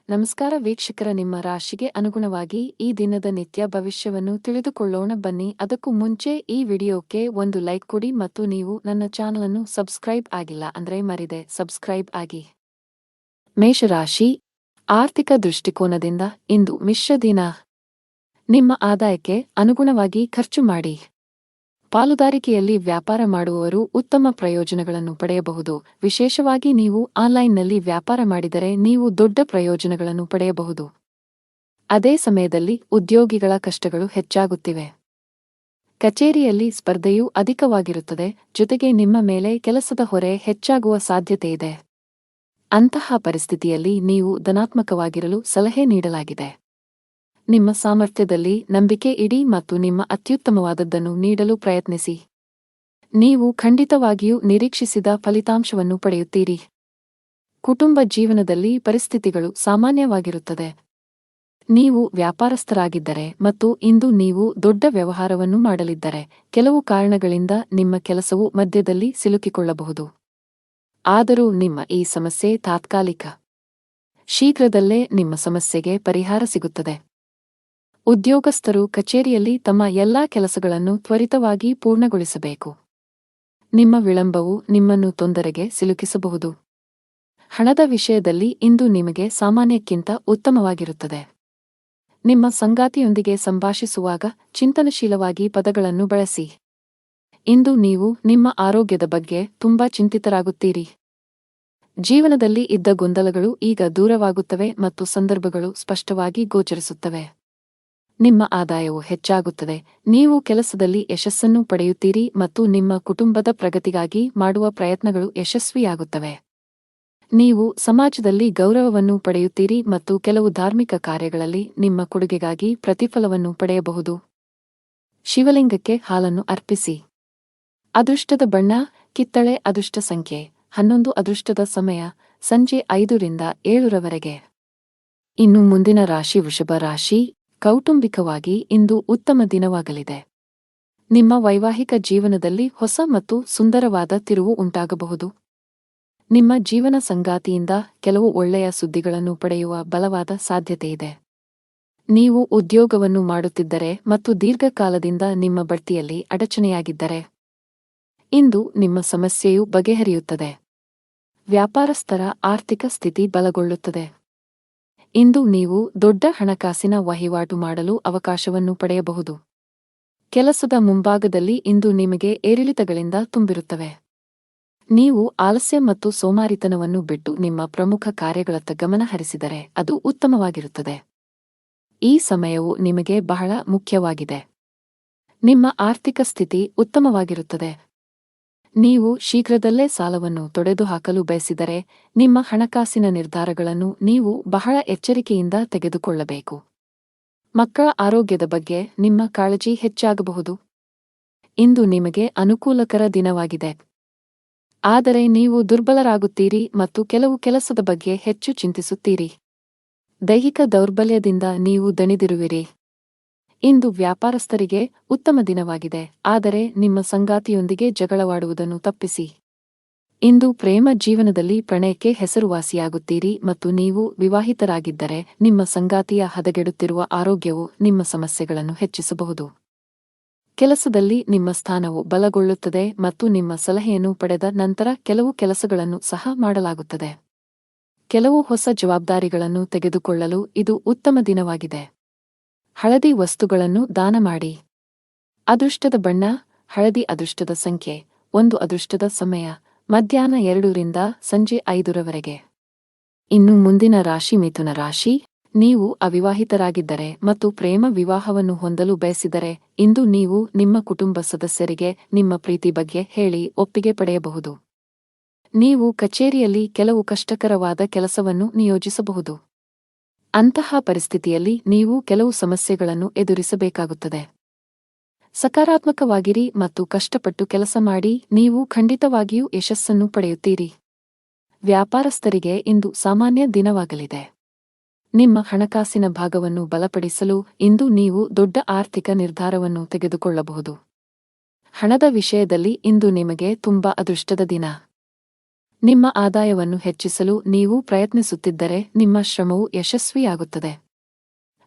ನಮಸ್ಕಾರ ವೀಕ್ಷಕರ, ನಿಮ್ಮ ರಾಶಿಗೆ ಅನುಗುಣವಾಗಿ ಈ ದಿನದ ನಿತ್ಯ ಭವಿಷ್ಯವನ್ನು ತಿಳಿದುಕೊಳ್ಳೋಣ ಬನ್ನಿ. ಅದಕ್ಕೂ ಮುಂಚೆ ಈ ವಿಡಿಯೋಕ್ಕೆ ಒಂದು ಲೈಕ್ ಕೊಡಿ ಮತ್ತು ನೀವು ನನ್ನ ಚಾನಲನ್ನು ಸಬ್ಸ್ಕ್ರೈಬ್ ಆಗಿಲ್ಲ ಅಂದ್ರೆ ಮರಿದೆ ಸಬ್ಸ್ಕ್ರೈಬ್ ಆಗಿ. ಮೇಷರಾಶಿ, ಆರ್ಥಿಕ ದೃಷ್ಟಿಕೋನದಿಂದ ಇಂದು ಮಿಶ್ರ ದಿನ. ನಿಮ್ಮ ಆದಾಯಕ್ಕೆ ಅನುಗುಣವಾಗಿ ಖರ್ಚು ಮಾಡಿ. ಪಾಲುದಾರಿಕೆಯಲ್ಲಿ ವ್ಯಾಪಾರ ಮಾಡುವವರು ಉತ್ತಮ ಪ್ರಯೋಜನಗಳನ್ನು ಪಡೆಯಬಹುದು. ವಿಶೇಷವಾಗಿ ನೀವು ಆನ್ಲೈನ್ನಲ್ಲಿ ವ್ಯಾಪಾರ ಮಾಡಿದರೆ ನೀವು ದೊಡ್ಡ ಪ್ರಯೋಜನಗಳನ್ನು ಪಡೆಯಬಹುದು. ಅದೇ ಸಮಯದಲ್ಲಿ ಉದ್ಯೋಗಿಗಳ ಕಷ್ಟಗಳು ಹೆಚ್ಚಾಗುತ್ತಿವೆ. ಕಚೇರಿಯಲ್ಲಿ ಸ್ಪರ್ಧೆಯೂ ಅಧಿಕವಾಗಿರುತ್ತದೆ, ಜೊತೆಗೆ ನಿಮ್ಮ ಮೇಲೆ ಕೆಲಸದ ಹೊರೆ ಹೆಚ್ಚಾಗುವ ಸಾಧ್ಯತೆಯಿದೆ. ಅಂತಹ ಪರಿಸ್ಥಿತಿಯಲ್ಲಿ ನೀವು ಧನಾತ್ಮಕವಾಗಿರಲು ಸಲಹೆ ನೀಡಲಾಗಿದೆ. ನಿಮ್ಮ ಸಾಮರ್ಥ್ಯದಲ್ಲಿ ನಂಬಿಕೆ ಇಡಿ ಮತ್ತು ನಿಮ್ಮ ಅತ್ಯುತ್ತಮವಾದದ್ದನ್ನು ನೀಡಲು ಪ್ರಯತ್ನಿಸಿ. ನೀವು ಖಂಡಿತವಾಗಿಯೂ ನಿರೀಕ್ಷಿಸಿದ ಫಲಿತಾಂಶವನ್ನು ಪಡೆಯುತ್ತೀರಿ. ಕುಟುಂಬ ಜೀವನದಲ್ಲಿ ಪರಿಸ್ಥಿತಿಗಳು ಸಾಮಾನ್ಯವಾಗಿರುತ್ತದೆ. ನೀವು ವ್ಯಾಪಾರಸ್ಥರಾಗಿದ್ದರೆ ಮತ್ತು ಇಂದು ನೀವು ದೊಡ್ಡ ವ್ಯವಹಾರವನ್ನು ಮಾಡಲಿದ್ದರೆ ಕೆಲವು ಕಾರಣಗಳಿಂದ ನಿಮ್ಮ ಕೆಲಸವು ಮಧ್ಯದಲ್ಲಿ ಸಿಲುಕಿಕೊಳ್ಳಬಹುದು. ಆದರೂ ನಿಮ್ಮ ಈ ಸಮಸ್ಯೆ ತಾತ್ಕಾಲಿಕ. ಶೀಘ್ರದಲ್ಲೇ ನಿಮ್ಮ ಸಮಸ್ಯೆಗೆ ಪರಿಹಾರ ಸಿಗುತ್ತದೆ. ಉದ್ಯೋಗಸ್ಥರು ಕಚೇರಿಯಲ್ಲಿ ತಮ್ಮ ಎಲ್ಲಾ ಕೆಲಸಗಳನ್ನು ತ್ವರಿತವಾಗಿ ಪೂರ್ಣಗೊಳಿಸಬೇಕು. ನಿಮ್ಮ ವಿಳಂಬವು ನಿಮ್ಮನ್ನು ತೊಂದರೆಗೆ ಸಿಲುಕಿಸಬಹುದು. ಹಣದ ವಿಷಯದಲ್ಲಿ ಇಂದು ನಿಮಗೆ ಸಾಮಾನ್ಯಕ್ಕಿಂತ ಉತ್ತಮವಾಗಿರುತ್ತದೆ. ನಿಮ್ಮ ಸಂಗಾತಿಯೊಂದಿಗೆ ಸಂಭಾಷಿಸುವಾಗ ಚಿಂತನಶೀಲವಾಗಿ ಪದಗಳನ್ನು ಬಳಸಿ. ಇಂದು ನೀವು ನಿಮ್ಮ ಆರೋಗ್ಯದ ಬಗ್ಗೆ ತುಂಬಾ ಚಿಂತಿತರಾಗುತ್ತೀರಿ. ಜೀವನದಲ್ಲಿ ಇದ್ದ ಗೊಂದಲಗಳು ಈಗ ದೂರವಾಗುತ್ತವೆ ಮತ್ತು ಸಂದರ್ಭಗಳು ಸ್ಪಷ್ಟವಾಗಿ ಗೋಚರಿಸುತ್ತವೆ. ನಿಮ್ಮ ಆದಾಯವು ಹೆಚ್ಚಾಗುತ್ತದೆ, ನೀವು ಕೆಲಸದಲ್ಲಿ ಯಶಸ್ಸನ್ನು ಪಡೆಯುತ್ತೀರಿ ಮತ್ತು ನಿಮ್ಮ ಕುಟುಂಬದ ಪ್ರಗತಿಗಾಗಿ ಮಾಡುವ ಪ್ರಯತ್ನಗಳು ಯಶಸ್ವಿಯಾಗುತ್ತವೆ. ನೀವು ಸಮಾಜದಲ್ಲಿ ಗೌರವವನ್ನು ಪಡೆಯುತ್ತೀರಿ ಮತ್ತು ಕೆಲವು ಧಾರ್ಮಿಕ ಕಾರ್ಯಗಳಲ್ಲಿ ನಿಮ್ಮ ಕೊಡುಗೆಗಾಗಿ ಪ್ರತಿಫಲವನ್ನು ಪಡೆಯಬಹುದು. ಶಿವಲಿಂಗಕ್ಕೆ ಹಾಲನ್ನು ಅರ್ಪಿಸಿ. ಅದೃಷ್ಟದ ಬಣ್ಣ ಕಿತ್ತಳೆ. ಅದೃಷ್ಟ ಸಂಖ್ಯೆ 11. ಅದೃಷ್ಟದ ಸಮಯ ಸಂಜೆ 5ರಿಂದ 7ರವರೆಗೆ. ಇನ್ನು ಮುಂದಿನ ರಾಶಿ ವೃಷಭ ರಾಶಿ. ಕೌಟುಂಬಿಕವಾಗಿ ಇಂದು ಉತ್ತಮ ದಿನವಾಗಲಿದೆ. ನಿಮ್ಮ ವೈವಾಹಿಕ ಜೀವನದಲ್ಲಿ ಹೊಸ ಮತ್ತು ಸುಂದರವಾದ ತಿರುವು ಉಂಟಾಗಬಹುದು. ನಿಮ್ಮ ಜೀವನ ಸಂಗಾತಿಯಿಂದ ಕೆಲವು ಒಳ್ಳೆಯ ಸುದ್ದಿಗಳನ್ನು ಪಡೆಯುವ ಬಲವಾದ ಸಾಧ್ಯತೆಯಿದೆ. ನೀವು ಉದ್ಯೋಗವನ್ನು ಮಾಡುತ್ತಿದ್ದರೆ ಮತ್ತು ದೀರ್ಘಕಾಲದಿಂದ ನಿಮ್ಮ ಬಡ್ತಿಯಲ್ಲಿ ಅಡಚಣೆಯಾಗಿದ್ದರೆ ಇಂದು ನಿಮ್ಮ ಸಮಸ್ಯೆಯು ಬಗೆಹರಿಯುತ್ತದೆ. ವ್ಯಾಪಾರಸ್ಥರ ಆರ್ಥಿಕ ಸ್ಥಿತಿ ಬಲಗೊಳ್ಳುತ್ತದೆ. ಇಂದು ನೀವು ದೊಡ್ಡ ಹಣಕಾಸಿನ ವಹಿವಾಟು ಮಾಡಲು ಅವಕಾಶವನ್ನು ಪಡೆಯಬಹುದು. ಕೆಲಸದ ಮುಂಭಾಗದಲ್ಲಿ ಇಂದು ನಿಮಗೆ ಏರಿಳಿತಗಳಿಂದ ತುಂಬಿರುತ್ತವೆ. ನೀವು ಆಲಸ್ಯ ಮತ್ತು ಸೋಮಾರಿತನವನ್ನು ಬಿಟ್ಟು ನಿಮ್ಮ ಪ್ರಮುಖ ಕಾರ್ಯಗಳತ್ತ ಗಮನ ಹರಿಸಿದರೆ ಅದು ಉತ್ತಮವಾಗಿರುತ್ತದೆ. ಈ ಸಮಯವು ನಿಮಗೆ ಬಹಳ ಮುಖ್ಯವಾಗಿದೆ. ನಿಮ್ಮ ಆರ್ಥಿಕ ಸ್ಥಿತಿ ಉತ್ತಮವಾಗಿರುತ್ತದೆ. ನೀವು ಶೀಘ್ರದಲ್ಲೇ ಸಾಲವನ್ನು ತೊಡೆದುಹಾಕಲು ಬಯಸಿದರೆ ನಿಮ್ಮ ಹಣಕಾಸಿನ ನಿರ್ಧಾರಗಳನ್ನು ನೀವು ಬಹಳ ಎಚ್ಚರಿಕೆಯಿಂದ ತೆಗೆದುಕೊಳ್ಳಬೇಕು. ಮಕ್ಕಳ ಆರೋಗ್ಯದ ಬಗ್ಗೆ ನಿಮ್ಮ ಕಾಳಜಿ ಹೆಚ್ಚಾಗಬಹುದು. ಇಂದು ನಿಮಗೆ ಅನುಕೂಲಕರ ದಿನವಾಗಿದೆ. ಆದರೆ ನೀವು ದುರ್ಬಲರಾಗುತ್ತೀರಿ ಮತ್ತು ಕೆಲವು ಕೆಲಸದ ಬಗ್ಗೆ ಹೆಚ್ಚು ಚಿಂತಿಸುತ್ತೀರಿ. ದೈಹಿಕ ದೌರ್ಬಲ್ಯದಿಂದ ನೀವು ದಣಿದಿರುವಿರಿ. ಇಂದು ವ್ಯಾಪಾರಸ್ಥರಿಗೆ ಉತ್ತಮ ದಿನವಾಗಿದೆ, ಆದರೆ ನಿಮ್ಮ ಸಂಗಾತಿಯೊಂದಿಗೆ ಜಗಳವಾಡುವುದನ್ನು ತಪ್ಪಿಸಿ. ಇಂದು ಪ್ರೇಮ ಜೀವನದಲ್ಲಿ ಪ್ರಣಯಕ್ಕೆ ಹೆಸರುವಾಸಿಯಾಗುತ್ತೀರಿ ಮತ್ತು ನೀವು ವಿವಾಹಿತರಾಗಿದ್ದರೆ ನಿಮ್ಮ ಸಂಗಾತಿಯ ಹದಗೆಡುತ್ತಿರುವ ಆರೋಗ್ಯವು ನಿಮ್ಮ ಸಮಸ್ಯೆಗಳನ್ನು ಹೆಚ್ಚಿಸಬಹುದು. ಕೆಲಸದಲ್ಲಿ ನಿಮ್ಮ ಸ್ಥಾನವು ಬಲಗೊಳ್ಳುತ್ತದೆ ಮತ್ತು ನಿಮ್ಮ ಸಲಹೆಯನ್ನು ಪಡೆದ ನಂತರ ಕೆಲವು ಕೆಲಸಗಳನ್ನು ಸಹ ಮಾಡಲಾಗುತ್ತದೆ. ಕೆಲವು ಹೊಸ ಜವಾಬ್ದಾರಿಗಳನ್ನು ತೆಗೆದುಕೊಳ್ಳಲು ಇದು ಉತ್ತಮ ದಿನವಾಗಿದೆ. ಹಳದಿ ವಸ್ತುಗಳನ್ನು ದಾನ ಮಾಡಿ. ಅದೃಷ್ಟದ ಬಣ್ಣ ಹಳದಿ. ಅದೃಷ್ಟದ ಸಂಖ್ಯೆ 1. ಅದೃಷ್ಟದ ಸಮಯ ಮಧ್ಯಾಹ್ನ 2ರಿಂದ ಸಂಜೆ 5ರವರೆಗೆ. ಇನ್ನು ಮುಂದಿನ ರಾಶಿ ಮಿಥುನ ರಾಶಿ. ನೀವು ಅವಿವಾಹಿತರಾಗಿದ್ದರೆ ಮತ್ತು ಪ್ರೇಮ ವಿವಾಹವನ್ನು ಹೊಂದಲು ಬಯಸಿದರೆ ಇಂದು ನೀವು ನಿಮ್ಮ ಕುಟುಂಬ ಸದಸ್ಯರಿಗೆ ನಿಮ್ಮ ಪ್ರೀತಿ ಬಗ್ಗೆ ಹೇಳಿ ಒಪ್ಪಿಗೆ ಪಡೆಯಬಹುದು. ನೀವು ಕಚೇರಿಯಲ್ಲಿ ಕೆಲವು ಕಷ್ಟಕರವಾದ ಕೆಲಸವನ್ನು ನಿಯೋಜಿಸಬಹುದು. ಅಂತಹ ಪರಿಸ್ಥಿತಿಯಲ್ಲಿ ನೀವು ಕೆಲವು ಸಮಸ್ಯೆಗಳನ್ನು ಎದುರಿಸಬೇಕಾಗುತ್ತದೆ. ಸಕಾರಾತ್ಮಕವಾಗಿರಿ ಮತ್ತು ಕಷ್ಟಪಟ್ಟು ಕೆಲಸ ಮಾಡಿ, ನೀವು ಖಂಡಿತವಾಗಿಯೂ ಯಶಸ್ಸನ್ನು ಪಡೆಯುತ್ತೀರಿ. ವ್ಯಾಪಾರಸ್ಥರಿಗೆ ಇಂದು ಸಾಮಾನ್ಯ ದಿನವಾಗಲಿದೆ. ನಿಮ್ಮ ಹಣಕಾಸಿನ ಭಾಗವನ್ನು ಬಲಪಡಿಸಲು ಇಂದು ನೀವು ದೊಡ್ಡ ಆರ್ಥಿಕ ನಿರ್ಧಾರವನ್ನು ತೆಗೆದುಕೊಳ್ಳಬಹುದು. ಹಣದ ವಿಷಯದಲ್ಲಿ ಇಂದು ನಿಮಗೆ ತುಂಬಾ ಅದೃಷ್ಟದ ದಿನ. ನಿಮ್ಮ ಆದಾಯವನ್ನು ಹೆಚ್ಚಿಸಲು ನೀವು ಪ್ರಯತ್ನಿಸುತ್ತಿದ್ದರೆ ನಿಮ್ಮ ಶ್ರಮವು ಯಶಸ್ವಿಯಾಗುತ್ತದೆ.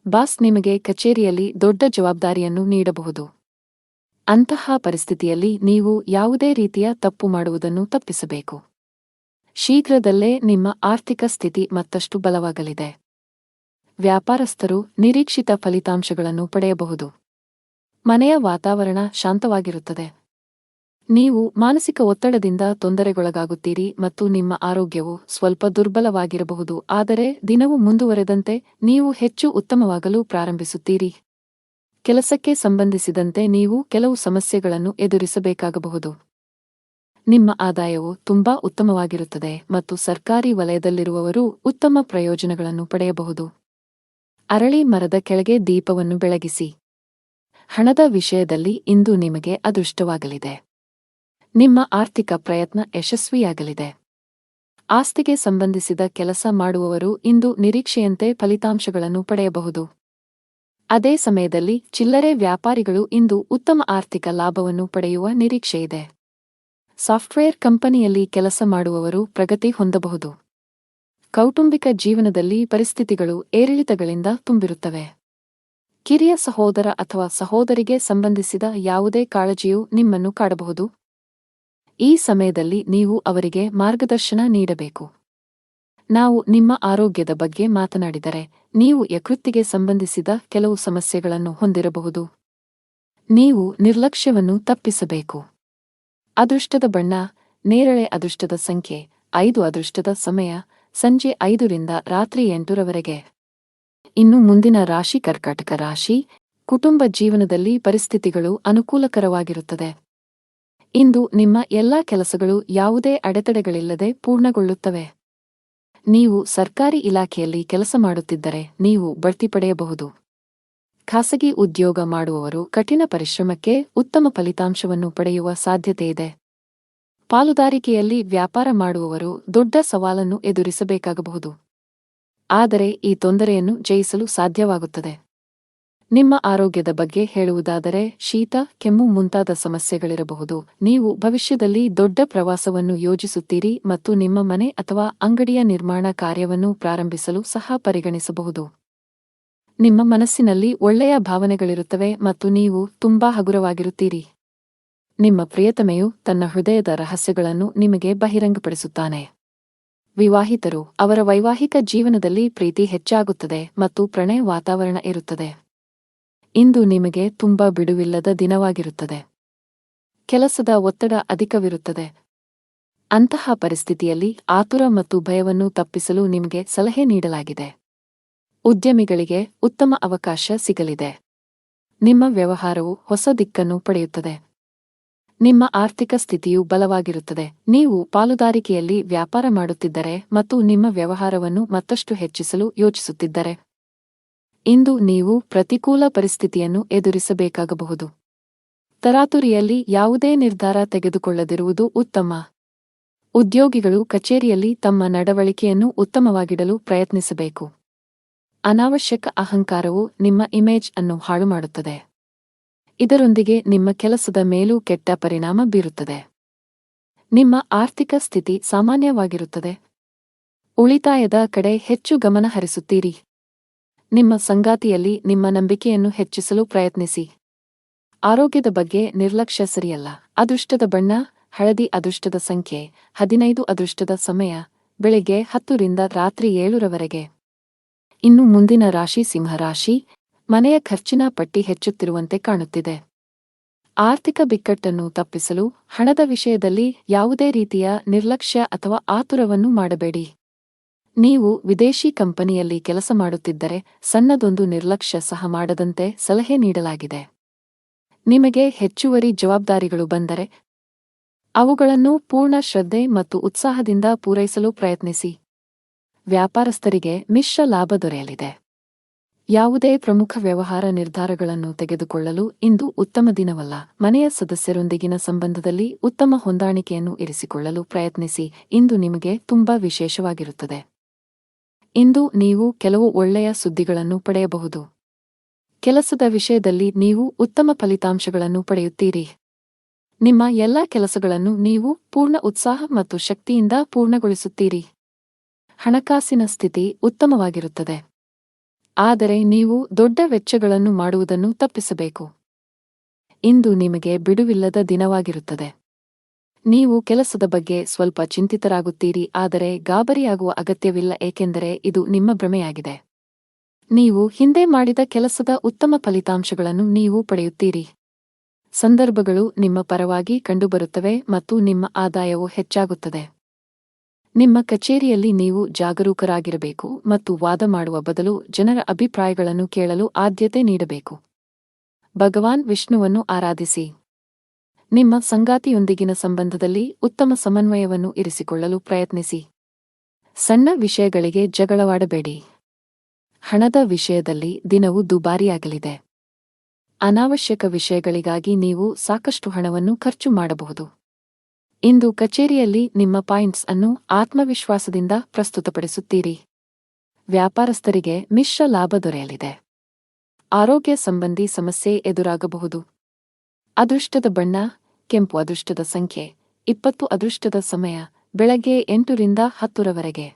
ಬಾಸ್ ನಿಮಗೆ ಕಚೇರಿಯಲ್ಲಿ ದೊಡ್ಡ ಜವಾಬ್ದಾರಿಯನ್ನು ನೀಡಬಹುದು. ಅಂತಹ ಪರಿಸ್ಥಿತಿಯಲ್ಲಿ ನೀವು ಯಾವುದೇ ರೀತಿಯ ತಪ್ಪು ಮಾಡುವುದನ್ನು ತಪ್ಪಿಸಬೇಕು. ಶೀಘ್ರದಲ್ಲೇ ನಿಮ್ಮ ಆರ್ಥಿಕ ಸ್ಥಿತಿ ಮತ್ತಷ್ಟು ಬಲವಾಗಲಿದೆ. ವ್ಯಾಪಾರಸ್ಥರು ನಿರೀಕ್ಷಿತ ಫಲಿತಾಂಶಗಳನ್ನು ಪಡೆಯಬಹುದು. ಮನೆಯ ವಾತಾವರಣ ಶಾಂತವಾಗಿರುತ್ತದೆ. ನೀವು ಮಾನಸಿಕ ಒತ್ತಡದಿಂದ ತೊಂದರೆಗೊಳಗಾಗುತ್ತೀರಿ ಮತ್ತು ನಿಮ್ಮ ಆರೋಗ್ಯವು ಸ್ವಲ್ಪ ದುರ್ಬಲವಾಗಿರಬಹುದು, ಆದರೆ ದಿನವು ಮುಂದುವರೆದಂತೆ ನೀವು ಹೆಚ್ಚು ಉತ್ತಮವಾಗಲು ಪ್ರಾರಂಭಿಸುತ್ತೀರಿ. ಕೆಲಸಕ್ಕೆ ಸಂಬಂಧಿಸಿದಂತೆ ನೀವು ಕೆಲವು ಸಮಸ್ಯೆಗಳನ್ನು ಎದುರಿಸಬೇಕಾಗಬಹುದು. ನಿಮ್ಮ ಆದಾಯವು ತುಂಬಾ ಉತ್ತಮವಾಗಿರುತ್ತದೆ ಮತ್ತು ಸರ್ಕಾರಿ ವಲಯದಲ್ಲಿರುವವರು ಉತ್ತಮ ಪ್ರಯೋಜನಗಳನ್ನು ಪಡೆಯಬಹುದು. ಅರಳಿ ಮರದ ಕೆಳಗೆ ದೀಪವನ್ನು ಬೆಳಗಿಸಿ. ಹಣದ ವಿಷಯದಲ್ಲಿ ಇಂದು ನಿಮಗೆ ಅದೃಷ್ಟವಾಗಲಿದೆ. ನಿಮ್ಮ ಆರ್ಥಿಕ ಪ್ರಯತ್ನ ಯಶಸ್ವಿಯಾಗಲಿದೆ. ಆಸ್ತಿಗೆ ಸಂಬಂಧಿಸಿದ ಕೆಲಸ ಮಾಡುವವರು ಇಂದು ನಿರೀಕ್ಷೆಯಂತೆ ಫಲಿತಾಂಶಗಳನ್ನು ಪಡೆಯಬಹುದು. ಅದೇ ಸಮಯದಲ್ಲಿ ಚಿಲ್ಲರೆ ವ್ಯಾಪಾರಿಗಳು ಇಂದು ಉತ್ತಮ ಆರ್ಥಿಕ ಲಾಭವನ್ನು ಪಡೆಯುವ ನಿರೀಕ್ಷೆಯಿದೆ. ಸಾಫ್ಟ್ವೇರ್ ಕಂಪನಿಯಲ್ಲಿ ಕೆಲಸ ಮಾಡುವವರು ಪ್ರಗತಿ ಹೊಂದಬಹುದು. ಕೌಟುಂಬಿಕ ಜೀವನದಲ್ಲಿ ಪರಿಸ್ಥಿತಿಗಳು ಏರಿಳಿತಗಳಿಂದ ತುಂಬಿರುತ್ತವೆ. ಕಿರಿಯ ಸಹೋದರ ಅಥವಾ ಸಹೋದರಿಗೆ ಸಂಬಂಧಿಸಿದ ಯಾವುದೇ ಕಾಳಜಿಯು ನಿಮ್ಮನ್ನು ಕಾಡಬಹುದು. ಈ ಸಮಯದಲ್ಲಿ ನೀವು ಅವರಿಗೆ ಮಾರ್ಗದರ್ಶನ ನೀಡಬೇಕು. ನಾವು ನಿಮ್ಮ ಆರೋಗ್ಯದ ಬಗ್ಗೆ ಮಾತನಾಡಿದರೆ, ನೀವು ಯಕೃತ್ತಿಗೆ ಸಂಬಂಧಿಸಿದ ಕೆಲವು ಸಮಸ್ಯೆಗಳನ್ನು ಹೊಂದಿರಬಹುದು. ನೀವು ನಿರ್ಲಕ್ಷ್ಯವನ್ನು ತಪ್ಪಿಸಬೇಕು. ಅದೃಷ್ಟದ ಬಣ್ಣ ನೇರಳೆ. ಅದೃಷ್ಟದ ಸಂಖ್ಯೆ 5. ಅದೃಷ್ಟದ ಸಮಯ ಸಂಜೆ 5 ರಿಂದ ರಾತ್ರಿ 8 ರವರೆಗೆ. ಇನ್ನು ಮುಂದಿನ ರಾಶಿ ಕರ್ಕಾಟಕ ರಾಶಿ. ಕುಟುಂಬ ಜೀವನದಲ್ಲಿ ಪರಿಸ್ಥಿತಿಗಳು ಅನುಕೂಲಕರವಾಗಿರುತ್ತದೆ. ಇಂದು ನಿಮ್ಮ ಎಲ್ಲಾ ಕೆಲಸಗಳು ಯಾವುದೇ ಅಡೆತಡೆಗಳಿಲ್ಲದೆ ಪೂರ್ಣಗೊಳ್ಳುತ್ತವೆ. ನೀವು ಸರ್ಕಾರಿ ಇಲಾಖೆಯಲ್ಲಿ ಕೆಲಸ ಮಾಡುತ್ತಿದ್ದರೆ ನೀವು ಬಡ್ತಿ ಪಡೆಯಬಹುದು. ಖಾಸಗಿ ಉದ್ಯೋಗ ಮಾಡುವವರು ಕಠಿಣ ಪರಿಶ್ರಮಕ್ಕೆ ಉತ್ತಮ ಫಲಿತಾಂಶವನ್ನು ಪಡೆಯುವ ಸಾಧ್ಯತೆಯಿದೆ. ಪಾಲುದಾರಿಕೆಯಲ್ಲಿ ವ್ಯಾಪಾರ ಮಾಡುವವರು ದೊಡ್ಡ ಸವಾಲನ್ನು ಎದುರಿಸಬೇಕಾಗಬಹುದು. ಆದರೆ ಈ ತೊಂದರೆಯನ್ನು ಜಯಿಸಲು ಸಾಧ್ಯವಾಗುತ್ತದೆ. ನಿಮ್ಮ ಆರೋಗ್ಯದ ಬಗ್ಗೆ ಹೇಳುವುದಾದರೆ, ಶೀತ, ಕೆಮ್ಮು ಮುಂತಾದ ಸಮಸ್ಯೆಗಳಿರಬಹುದು. ನೀವು ಭವಿಷ್ಯದಲ್ಲಿ ದೊಡ್ಡ ಪ್ರವಾಸವನ್ನು ಯೋಜಿಸುತ್ತೀರಿ ಮತ್ತು ನಿಮ್ಮ ಮನೆ ಅಥವಾ ಅಂಗಡಿಯ ನಿರ್ಮಾಣ ಕಾರ್ಯವನ್ನು ಪ್ರಾರಂಭಿಸಲು ಸಹ ಪರಿಗಣಿಸಬಹುದು. ನಿಮ್ಮ ಮನಸ್ಸಿನಲ್ಲಿ ಒಳ್ಳೆಯ ಭಾವನೆಗಳಿರುತ್ತವೆ ಮತ್ತು ನೀವು ತುಂಬಾ ಹಗುರವಾಗಿರುತ್ತೀರಿ. ನಿಮ್ಮ ಪ್ರಿಯತಮೆಯು ತನ್ನ ಹೃದಯದ ರಹಸ್ಯಗಳನ್ನು ನಿಮಗೆ ಬಹಿರಂಗಪಡಿಸುತ್ತಾನೆ. ವಿವಾಹಿತರು ಅವರ ವೈವಾಹಿಕ ಜೀವನದಲ್ಲಿ ಪ್ರೀತಿ ಹೆಚ್ಚಾಗುತ್ತದೆ ಮತ್ತು ಪ್ರಣಯ ವಾತಾವರಣ ಇರುತ್ತದೆ. ಇಂದು ನಿಮಗೆ ತುಂಬಾ ಬಿಡುವಿಲ್ಲದ ದಿನವಾಗಿರುತ್ತದೆ. ಕೆಲಸದ ಒತ್ತಡ ಅಧಿಕವಿರುತ್ತದೆ. ಅಂತಹ ಪರಿಸ್ಥಿತಿಯಲ್ಲಿ ಆತುರ ಮತ್ತು ಭಯವನ್ನು ತಪ್ಪಿಸಲು ನಿಮಗೆ ಸಲಹೆ ನೀಡಲಾಗಿದೆ. ಉದ್ಯಮಿಗಳಿಗೆ ಉತ್ತಮ ಅವಕಾಶ ಸಿಗಲಿದೆ. ನಿಮ್ಮ ವ್ಯವಹಾರವು ಹೊಸ ದಿಕ್ಕನ್ನು ಪಡೆಯುತ್ತದೆ. ನಿಮ್ಮ ಆರ್ಥಿಕ ಸ್ಥಿತಿಯು ಬಲವಾಗಿರುತ್ತದೆ. ನೀವು ಪಾಲುದಾರಿಕೆಯಲ್ಲಿ ವ್ಯಾಪಾರ ಮಾಡುತ್ತಿದ್ದರೆ ಮತ್ತು ನಿಮ್ಮ ವ್ಯವಹಾರವನ್ನು ಮತ್ತಷ್ಟು ಹೆಚ್ಚಿಸಲು ಯೋಚಿಸುತ್ತಿದ್ದರೆ, ಇಂದು ನೀವು ಪ್ರತಿಕೂಲ ಪರಿಸ್ಥಿತಿಯನ್ನು ಎದುರಿಸಬೇಕಾಗಬಹುದು. ತರಾತುರಿಯಲ್ಲಿ ಯಾವುದೇ ನಿರ್ಧಾರ ತೆಗೆದುಕೊಳ್ಳದಿರುವುದು ಉತ್ತಮ. ಉದ್ಯೋಗಿಗಳು ಕಚೇರಿಯಲ್ಲಿ ತಮ್ಮ ನಡವಳಿಕೆಯನ್ನು ಉತ್ತಮವಾಗಿಡಲು ಪ್ರಯತ್ನಿಸಬೇಕು. ಅನಾವಶ್ಯಕ ಅಹಂಕಾರವು ನಿಮ್ಮ ಇಮೇಜ್ ಅನ್ನು ಹಾಳುಮಾಡುತ್ತದೆ. ಇದರೊಂದಿಗೆ ನಿಮ್ಮ ಕೆಲಸದ ಮೇಲೂ ಕೆಟ್ಟ ಪರಿಣಾಮ ಬೀರುತ್ತದೆ. ನಿಮ್ಮ ಆರ್ಥಿಕ ಸ್ಥಿತಿ ಸಾಮಾನ್ಯವಾಗಿರುತ್ತದೆ. ಉಳಿತಾಯದ ಕಡೆ ಹೆಚ್ಚು ಗಮನ ಹರಿಸುತ್ತೀರಿ. ನಿಮ್ಮ ಸಂಗಾತಿಯಲ್ಲಿ ನಿಮ್ಮ ನಂಬಿಕೆಯನ್ನು ಹೆಚ್ಚಿಸಲು ಪ್ರಯತ್ನಿಸಿ. ಆರೋಗ್ಯದ ಬಗ್ಗೆ ನಿರ್ಲಕ್ಷ್ಯ ಸರಿಯಲ್ಲ. ಅದೃಷ್ಟದ ಬಣ್ಣ ಹಳದಿ. ಅದೃಷ್ಟದ ಸಂಖ್ಯೆ 15. ಅದೃಷ್ಟದ ಸಮಯ ಬೆಳಿಗ್ಗೆ 10 ರಿಂದ ರಾತ್ರಿ 7 ರವರೆಗೆ. ಇನ್ನು ಮುಂದಿನ ರಾಶಿ ಸಿಂಹರಾಶಿ. ಮನೆಯ ಖರ್ಚಿನ ಪಟ್ಟಿ ಹೆಚ್ಚುತ್ತಿರುವಂತೆ ಕಾಣುತ್ತಿದೆ. ಆರ್ಥಿಕ ಬಿಕ್ಕಟ್ಟನ್ನು ತಪ್ಪಿಸಲು ಹಣದ ವಿಷಯದಲ್ಲಿ ಯಾವುದೇ ರೀತಿಯ ನಿರ್ಲಕ್ಷ್ಯ ಅಥವಾ ಆತುರವನ್ನು ಮಾಡಬೇಡಿ. ನೀವು ವಿದೇಶಿ ಕಂಪನಿಯಲ್ಲಿ ಕೆಲಸ ಮಾಡುತ್ತಿದ್ದರೆ ಸಣ್ಣದೊಂದು ನಿರ್ಲಕ್ಷ್ಯ ಸಹ ಮಾಡದಂತೆ ಸಲಹೆ ನೀಡಲಾಗಿದೆ. ನಿಮಗೆ ಹೆಚ್ಚುವರಿ ಜವಾಬ್ದಾರಿಗಳು ಬಂದರೆ ಅವುಗಳನ್ನು ಪೂರ್ಣ ಶ್ರದ್ಧೆ ಮತ್ತು ಉತ್ಸಾಹದಿಂದ ಪೂರೈಸಲು ಪ್ರಯತ್ನಿಸಿ. ವ್ಯಾಪಾರಸ್ಥರಿಗೆ ಮಿಶ್ರ ಲಾಭ ದೊರೆಯಲಿದೆ. ಯಾವುದೇ ಪ್ರಮುಖ ವ್ಯವಹಾರ ನಿರ್ಧಾರಗಳನ್ನು ತೆಗೆದುಕೊಳ್ಳಲು ಇಂದು ಉತ್ತಮ ದಿನವಲ್ಲ. ಮನೆಯ ಸದಸ್ಯರೊಂದಿಗಿನ ಸಂಬಂಧದಲ್ಲಿ ಉತ್ತಮ ಹೊಂದಾಣಿಕೆಯನ್ನು ಇರಿಸಿಕೊಳ್ಳಲು ಪ್ರಯತ್ನಿಸಿ. ಇಂದು ನಿಮಗೆ ತುಂಬಾ ವಿಶೇಷವಾಗಿರುತ್ತದೆ. ಇಂದು ನೀವು ಕೆಲವು ಒಳ್ಳೆಯ ಸುದ್ದಿಗಳನ್ನು ಪಡೆಯಬಹುದು. ಕೆಲಸದ ವಿಷಯದಲ್ಲಿ ನೀವು ಉತ್ತಮ ಫಲಿತಾಂಶಗಳನ್ನು ಪಡೆಯುತ್ತೀರಿ. ನಿಮ್ಮ ಎಲ್ಲಾ ಕೆಲಸಗಳನ್ನು ನೀವು ಪೂರ್ಣ ಉತ್ಸಾಹ ಮತ್ತು ಶಕ್ತಿಯಿಂದ ಪೂರ್ಣಗೊಳಿಸುತ್ತೀರಿ. ಹಣಕಾಸಿನ ಸ್ಥಿತಿ ಉತ್ತಮವಾಗಿರುತ್ತದೆ. ಆದರೆ ನೀವು ದೊಡ್ಡ ವೆಚ್ಚಗಳನ್ನು ಮಾಡುವುದನ್ನು ತಪ್ಪಿಸಬೇಕು. ಇಂದು ನಿಮಗೆ ಬಿಡುವಿಲ್ಲದ ದಿನವಾಗಿರುತ್ತದೆ. ನೀವು ಕೆಲಸದ ಬಗ್ಗೆ ಸ್ವಲ್ಪ ಚಿಂತಿತರಾಗುತ್ತೀರಿ, ಆದರೆ ಗಾಬರಿಯಾಗುವ ಅಗತ್ಯವಿಲ್ಲ, ಏಕೆಂದರೆ ಇದು ನಿಮ್ಮ ಭ್ರಮೆಯಾಗಿದೆ. ನೀವು ಹಿಂದೆ ಮಾಡಿದ ಕೆಲಸದ ಉತ್ತಮ ಫಲಿತಾಂಶಗಳನ್ನು ನೀವು ಪಡೆಯುತ್ತೀರಿ. ಸಂದರ್ಭಗಳು ನಿಮ್ಮ ಪರವಾಗಿ ಕಂಡುಬರುತ್ತವೆ ಮತ್ತು ನಿಮ್ಮ ಆದಾಯವು ಹೆಚ್ಚಾಗುತ್ತದೆ. ನಿಮ್ಮ ಕಚೇರಿಯಲ್ಲಿ ನೀವು ಜಾಗರೂಕರಾಗಿರಬೇಕು ಮತ್ತು ವಾದ ಮಾಡುವ ಬದಲು ಜನರ ಅಭಿಪ್ರಾಯಗಳನ್ನು ಕೇಳಲು ಆದ್ಯತೆ ನೀಡಬೇಕು. ಭಗವಾನ್ ವಿಷ್ಣುವನ್ನು ಆರಾಧಿಸಿ. ನಿಮ್ಮ ಸಂಗಾತಿಯೊಂದಿಗಿನ ಸಂಬಂಧದಲ್ಲಿ ಉತ್ತಮ ಸಮನ್ವಯವನ್ನು ಇರಿಸಿಕೊಳ್ಳಲು ಪ್ರಯತ್ನಿಸಿ. ಸಣ್ಣ ವಿಷಯಗಳಿಗೆ ಜಗಳವಾಡಬೇಡಿ. ಹಣದ ವಿಷಯದಲ್ಲಿ ದಿನವು ದುಬಾರಿಯಾಗಲಿದೆ. ಅನಾವಶ್ಯಕ ವಿಷಯಗಳಿಗಾಗಿ ನೀವು ಸಾಕಷ್ಟು ಹಣವನ್ನು ಖರ್ಚು ಮಾಡಬಹುದು. ಇಂದು ಕಚೇರಿಯಲ್ಲಿ ನಿಮ್ಮ ಪಾಯಿಂಟ್ಸ್ ಅನ್ನು ಆತ್ಮವಿಶ್ವಾಸದಿಂದ ಪ್ರಸ್ತುತಪಡಿಸುತ್ತೀರಿ. ವ್ಯಾಪಾರಸ್ಥರಿಗೆ ಮಿಶ್ರ ಲಾಭ ದೊರೆಯಲಿದೆ. ಆರೋಗ್ಯ ಸಂಬಂಧಿ ಸಮಸ್ಯೆ ಎದುರಾಗಬಹುದು. ಅದೃಷ್ಟದ ಬಣ್ಣ ಕೆಂಪು. ಅದೃಷ್ಟದ ಸಂಖ್ಯೆ 20. ಅದೃಷ್ಟದ ಸಮಯ ಬೆಳಗ್ಗೆ 8 ರಿಂದ 10 ರವರೆಗೆ.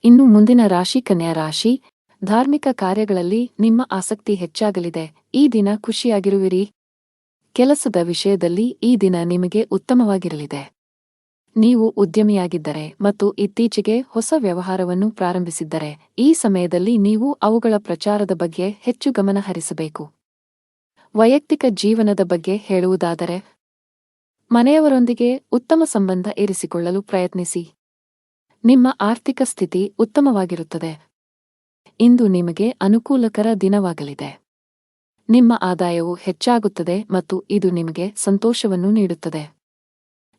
ಇನ್ನು ಮುಂದಿನ ರಾಶಿ ಕನ್ಯಾ ರಾಶಿ. ಧಾರ್ಮಿಕ ಕಾರ್ಯಗಳಲ್ಲಿ ನಿಮ್ಮ ಆಸಕ್ತಿ ಹೆಚ್ಚಾಗಲಿದೆ. ಈ ದಿನ ಖುಷಿಯಾಗಿರುವಿರಿ. ಕೆಲಸದ ವಿಷಯದಲ್ಲಿ ಈ ದಿನ ನಿಮಗೆ ಉತ್ತಮವಾಗಿರಲಿದೆ. ನೀವು ಉದ್ಯಮಿಯಾಗಿದ್ದರೆ ಮತ್ತು ಇತ್ತೀಚೆಗೆ ಹೊಸ ವ್ಯವಹಾರವನ್ನು ಪ್ರಾರಂಭಿಸಿದ್ದರೆ ಈ ಸಮಯದಲ್ಲಿ ನೀವು ಅವುಗಳ ಪ್ರಚಾರದ ಬಗ್ಗೆ ಹೆಚ್ಚು ಗಮನ ಹರಿಸಬೇಕು. ವೈಯಕ್ತಿಕ ಜೀವನದ ಬಗ್ಗೆ ಹೇಳುವುದಾದರೆ, ಮನೆಯವರೊಂದಿಗೆ ಉತ್ತಮ ಸಂಬಂಧ ಇರಿಸಿಕೊಳ್ಳಲು ಪ್ರಯತ್ನಿಸಿ. ನಿಮ್ಮ ಆರ್ಥಿಕ ಸ್ಥಿತಿ ಉತ್ತಮವಾಗಿರುತ್ತದೆ. ಇಂದು ನಿಮಗೆ ಅನುಕೂಲಕರ ದಿನವಾಗಲಿದೆ. ನಿಮ್ಮ ಆದಾಯವು ಹೆಚ್ಚಾಗುತ್ತದೆ ಮತ್ತು ಇದು ನಿಮಗೆ ಸಂತೋಷವನ್ನು ನೀಡುತ್ತದೆ.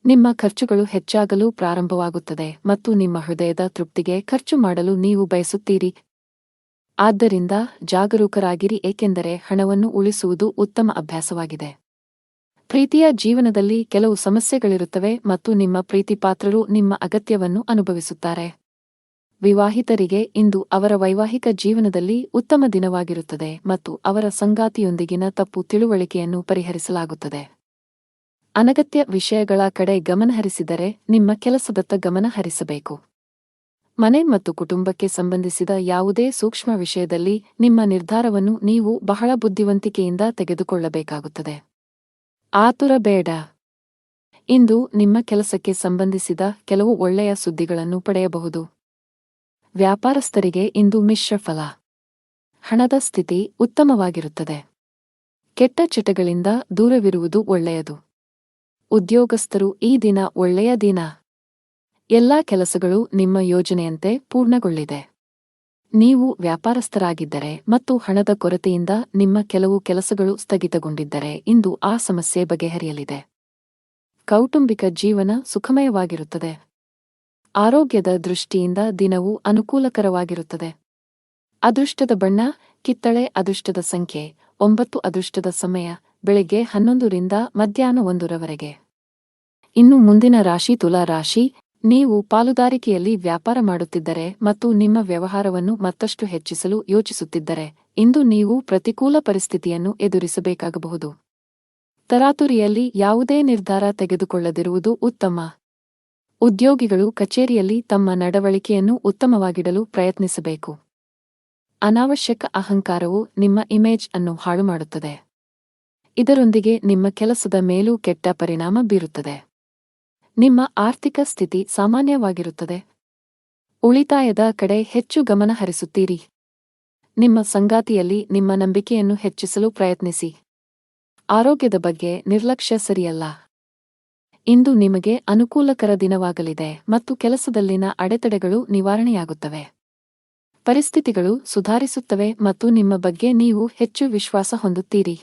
ನಿಮ್ಮ ಖರ್ಚುಗಳು ಹೆಚ್ಚಾಗಲು ಪ್ರಾರಂಭವಾಗುತ್ತದೆ ಮತ್ತು ನಿಮ್ಮ ಹೃದಯದ ತೃಪ್ತಿಗೆ ಖರ್ಚು ಮಾಡಲು ನೀವು ಬಯಸುತ್ತೀರಿ. ಆದ್ದರಿಂದ ಜಾಗರೂಕರಾಗಿರಿ, ಏಕೆಂದರೆ ಹಣವನ್ನು ಉಳಿಸುವುದು ಉತ್ತಮ ಅಭ್ಯಾಸವಾಗಿದೆ. ಪ್ರೀತಿಯ ಜೀವನದಲ್ಲಿ ಕೆಲವು ಸಮಸ್ಯೆಗಳಿರುತ್ತವೆ ಮತ್ತು ನಿಮ್ಮ ಪ್ರೀತಿಪಾತ್ರರು ನಿಮ್ಮ ಅಗತ್ಯವನ್ನು ಅನುಭವಿಸುತ್ತಾರೆ. ವಿವಾಹಿತರಿಗೆ ಇಂದು ಅವರ ವೈವಾಹಿಕ ಜೀವನದಲ್ಲಿ ಉತ್ತಮ ದಿನವಾಗಿರುತ್ತದೆ ಮತ್ತು ಅವರ ಸಂಗಾತಿಯೊಂದಿಗಿನ ತಪ್ಪು ತಿಳುವಳಿಕೆಯನ್ನು ಪರಿಹರಿಸಲಾಗುತ್ತದೆ. ಅನಗತ್ಯ ವಿಷಯಗಳ ಕಡೆ ಗಮನಹರಿಸಿದರೆ ನಿಮ್ಮ ಕೆಲಸದತ್ತ ಗಮನ ಹರಿಸಬೇಕು. ಮನೆ ಮತ್ತು ಕುಟುಂಬಕ್ಕೆ ಸಂಬಂಧಿಸಿದ ಯಾವುದೇ ಸೂಕ್ಷ್ಮ ವಿಷಯದಲ್ಲಿ ನಿಮ್ಮ ನಿರ್ಧಾರವನ್ನು ನೀವು ಬಹಳ ಬುದ್ಧಿವಂತಿಕೆಯಿಂದ ತೆಗೆದುಕೊಳ್ಳಬೇಕಾಗುತ್ತದೆ. ಆತುರ ಬೇಡ. ಇಂದು ನಿಮ್ಮ ಕೆಲಸಕ್ಕೆ ಸಂಬಂಧಿಸಿದ ಕೆಲವು ಒಳ್ಳೆಯ ಸುದ್ದಿಗಳನ್ನು ಪಡೆಯಬಹುದು. ವ್ಯಾಪಾರಸ್ಥರಿಗೆ ಇಂದು ಮಿಶ್ರ ಫಲ. ಹಣದ ಸ್ಥಿತಿ ಉತ್ತಮವಾಗಿರುತ್ತದೆ. ಕೆಟ್ಟ ಚಟಗಳಿಂದ ದೂರವಿರುವುದು ಒಳ್ಳೆಯದು. ಉದ್ಯೋಗಸ್ಥರು ಈ ದಿನ ಒಳ್ಳೆಯ ದಿನ. ಎಲ್ಲಾ ಕೆಲಸಗಳು ನಿಮ್ಮ ಯೋಜನೆಯಂತೆ ಪೂರ್ಣಗೊಳ್ಳಿದೆ. ನೀವು ವ್ಯಾಪಾರಸ್ಥರಾಗಿದ್ದರೆ ಮತ್ತು ಹಣದ ಕೊರತೆಯಿಂದ ನಿಮ್ಮ ಕೆಲವು ಕೆಲಸಗಳು ಸ್ಥಗಿತಗೊಂಡಿದ್ದರೆ ಇಂದು ಆ ಸಮಸ್ಯೆ ಬಗೆಹರಿಯಲಿದೆ. ಕೌಟುಂಬಿಕ ಜೀವನ ಸುಖಮಯವಾಗಿರುತ್ತದೆ. ಆರೋಗ್ಯದ ದೃಷ್ಟಿಯಿಂದ ದಿನವು ಅನುಕೂಲಕರವಾಗಿರುತ್ತದೆ. ಅದೃಷ್ಟದ ಬಣ್ಣ ಕಿತ್ತಳೆ. ಅದೃಷ್ಟದ ಸಂಖ್ಯೆ 9. ಅದೃಷ್ಟದ ಸಮಯ ಬೆಳಿಗ್ಗೆ 11 ರಿಂದ ಮಧ್ಯಾಹ್ನ 1 ರವರೆಗೆ. ಇನ್ನು ಮುಂದಿನ ರಾಶಿ ತುಲಾ ರಾಶಿ. ನೀವು ಪಾಲುದಾರಿಕೆಯಲ್ಲಿ ವ್ಯಾಪಾರ ಮಾಡುತ್ತಿದ್ದರೆ ಮತ್ತು ನಿಮ್ಮ ವ್ಯವಹಾರವನ್ನು ಮತ್ತಷ್ಟು ಹೆಚ್ಚಿಸಲು ಯೋಚಿಸುತ್ತಿದ್ದರೆ ಇಂದು ನೀವು ಪ್ರತಿಕೂಲ ಪರಿಸ್ಥಿತಿಯನ್ನು ಎದುರಿಸಬೇಕಾಗಬಹುದು. ತರಾತುರಿಯಲ್ಲಿ ಯಾವುದೇ ನಿರ್ಧಾರ ತೆಗೆದುಕೊಳ್ಳದಿರುವುದು ಉತ್ತಮ. ಉದ್ಯೋಗಿಗಳು ಕಚೇರಿಯಲ್ಲಿ ತಮ್ಮ ನಡವಳಿಕೆಯನ್ನು ಉತ್ತಮವಾಗಿಡಲು ಪ್ರಯತ್ನಿಸಬೇಕು. ಅನಾವಶ್ಯಕ ಅಹಂಕಾರವು ನಿಮ್ಮ ಇಮೇಜ್ ಅನ್ನು ಹಾಳುಮಾಡುತ್ತದೆ. ಇದರೊಂದಿಗೆ ನಿಮ್ಮ ಕೆಲಸದ ಮೇಲೂ ಕೆಟ್ಟ ಪರಿಣಾಮ ಬೀರುತ್ತದೆ. ನಿಮ್ಮ ಆರ್ಥಿಕ ಸ್ಥಿತಿ ಸಾಮಾನ್ಯವಾಗಿರುತ್ತದೆ. ಉಳಿತಾಯದ ಕಡೆ ಹೆಚ್ಚು ಗಮನ ಹರಿಸುತ್ತೀರಿ. ನಿಮ್ಮ ಸಂಗಾತಿಯಲ್ಲಿ ನಿಮ್ಮ ನಂಬಿಕೆಯನ್ನು ಹೆಚ್ಚಿಸಲು ಪ್ರಯತ್ನಿಸಿ. ಆರೋಗ್ಯದ ಬಗ್ಗೆ ನಿರ್ಲಕ್ಷ್ಯ ಸರಿಯಲ್ಲ. ಇಂದು ನಿಮಗೆ ಅನುಕೂಲಕರ ದಿನವಾಗಲಿದೆ ಮತ್ತು ಕೆಲಸದಲ್ಲಿನ ಅಡೆತಡೆಗಳು ನಿವಾರಣೆಯಾಗುತ್ತವೆ. ಪರಿಸ್ಥಿತಿಗಳು ಸುಧಾರಿಸುತ್ತವೆ ಮತ್ತು ನಿಮ್ಮ ಬಗ್ಗೆ ನೀವು ಹೆಚ್ಚು ವಿಶ್ವಾಸ ಹೊಂದುತ್ತೀರಿ.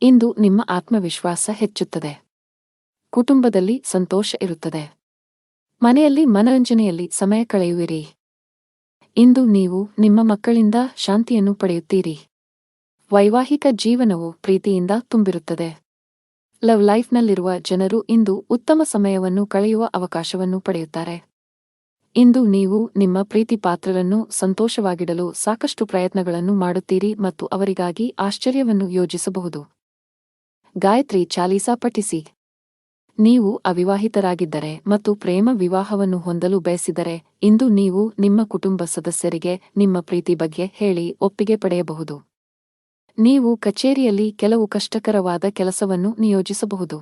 ಇಂದು ನಿಮ್ಮ ಆತ್ಮವಿಶ್ವಾಸ ಹೆಚ್ಚುತ್ತದೆ. ಕುಟುಂಬದಲ್ಲಿ ಸಂತೋಷ ಇರುತ್ತದೆ. ಮನೆಯಲ್ಲಿ ಮನರಂಜನೆಯಲ್ಲಿ ಸಮಯ ಕಳೆಯುವಿರಿ. ಇಂದು ನೀವು ನಿಮ್ಮ ಮಕ್ಕಳಿಂದ ಶಾಂತಿಯನ್ನು ಪಡೆಯುತ್ತೀರಿ. ವೈವಾಹಿಕ ಜೀವನವು ಪ್ರೀತಿಯಿಂದ ತುಂಬಿರುತ್ತದೆ. ಲವ್ ಲೈಫ್ನಲ್ಲಿರುವ ಜನರು ಇಂದು ಉತ್ತಮ ಸಮಯವನ್ನು ಕಳೆಯುವ ಅವಕಾಶವನ್ನು ಪಡೆಯುತ್ತಾರೆ. ಇಂದು ನೀವು ನಿಮ್ಮ ಪ್ರೀತಿಪಾತ್ರರನ್ನು ಸಂತೋಷವಾಗಿಡಲು ಸಾಕಷ್ಟು ಪ್ರಯತ್ನಗಳನ್ನು ಮಾಡುತ್ತೀರಿ ಮತ್ತು ಅವರಿಗಾಗಿ ಆಶ್ಚರ್ಯವನ್ನು ಯೋಜಿಸಬಹುದು. ಗಾಯತ್ರಿ ಚಾಲೀಸಾ ಪಠಿಸಿ. ನೀವು ಅವಿವಾಹಿತರಾಗಿದ್ದರೆ ಮತ್ತು ಪ್ರೇಮ ವಿವಾಹವನ್ನು ಹೊಂದಲು ಬಯಸಿದರೆ ಇಂದು ನೀವು ನಿಮ್ಮ ಕುಟುಂಬ ಸದಸ್ಯರಿಗೆ ನಿಮ್ಮ ಪ್ರೀತಿ ಬಗ್ಗೆ ಹೇಳಿ ಒಪ್ಪಿಗೆ ಪಡೆಯಬಹುದು. ನೀವು ಕಚೇರಿಯಲ್ಲಿ ಕೆಲವು ಕಷ್ಟಕರವಾದ ಕೆಲಸವನ್ನು ನಿಯೋಜಿಸಬಹುದು.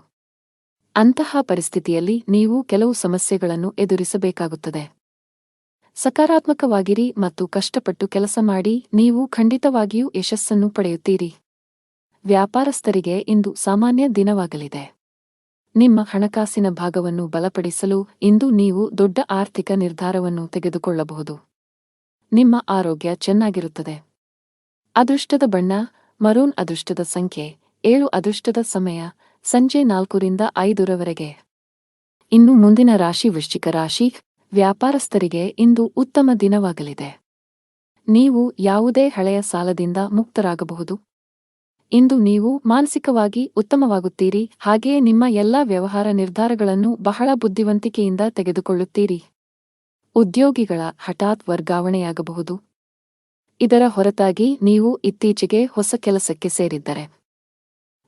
ಅಂತಹ ಪರಿಸ್ಥಿತಿಯಲ್ಲಿ ನೀವು ಕೆಲವು ಸಮಸ್ಯೆಗಳನ್ನು ಎದುರಿಸಬೇಕಾಗುತ್ತದೆ. ಸಕಾರಾತ್ಮಕವಾಗಿರಿ ಮತ್ತು ಕಷ್ಟಪಟ್ಟು ಕೆಲಸ ಮಾಡಿ, ನೀವು ಖಂಡಿತವಾಗಿಯೂ ಯಶಸ್ಸನ್ನು ಪಡೆಯುತ್ತೀರಿ. ವ್ಯಾಪಾರಸ್ಥರಿಗೆ ಇಂದು ಸಾಮಾನ್ಯ ದಿನವಾಗಲಿದೆ. ನಿಮ್ಮ ಹಣಕಾಸಿನ ಭಾಗವನ್ನು ಬಲಪಡಿಸಲು ಇಂದು ನೀವು ದೊಡ್ಡ ಆರ್ಥಿಕ ನಿರ್ಧಾರವನ್ನು ತೆಗೆದುಕೊಳ್ಳಬಹುದು. ನಿಮ್ಮ ಆರೋಗ್ಯ ಚೆನ್ನಾಗಿರುತ್ತದೆ. ಅದೃಷ್ಟದ ಬಣ್ಣ ಮರೂನ್. ಅದೃಷ್ಟದ ಸಂಖ್ಯೆ 7. ಅದೃಷ್ಟದ ಸಮಯ ಸಂಜೆ 4 ರಿಂದ 5 ರವರೆಗೆ. ಇನ್ನು ಮುಂದಿನ ರಾಶಿ ವೃಶ್ಚಿಕ ರಾಶಿ. ವ್ಯಾಪಾರಸ್ಥರಿಗೆ ಇಂದು ಉತ್ತಮ ದಿನವಾಗಲಿದೆ. ನೀವು ಯಾವುದೇ ಹಳೆಯ ಸಾಲದಿಂದ ಮುಕ್ತರಾಗಬಹುದು. ಇಂದು ನೀವು ಮಾನಸಿಕವಾಗಿ ಉತ್ತಮವಾಗುತ್ತೀರಿ, ಹಾಗೆಯೇ ನಿಮ್ಮ ಎಲ್ಲಾ ವ್ಯವಹಾರ ನಿರ್ಧಾರಗಳನ್ನು ಬಹಳ ಬುದ್ಧಿವಂತಿಕೆಯಿಂದ ತೆಗೆದುಕೊಳ್ಳುತ್ತೀರಿ. ಉದ್ಯೋಗಿಗಳ ಹಠಾತ್ ವರ್ಗಾವಣೆಯಾಗಬಹುದು. ಇದರ ಹೊರತಾಗಿ ನೀವು ಇತ್ತೀಚೆಗೆ ಹೊಸ ಕೆಲಸಕ್ಕೆ ಸೇರಿದ್ದರೆ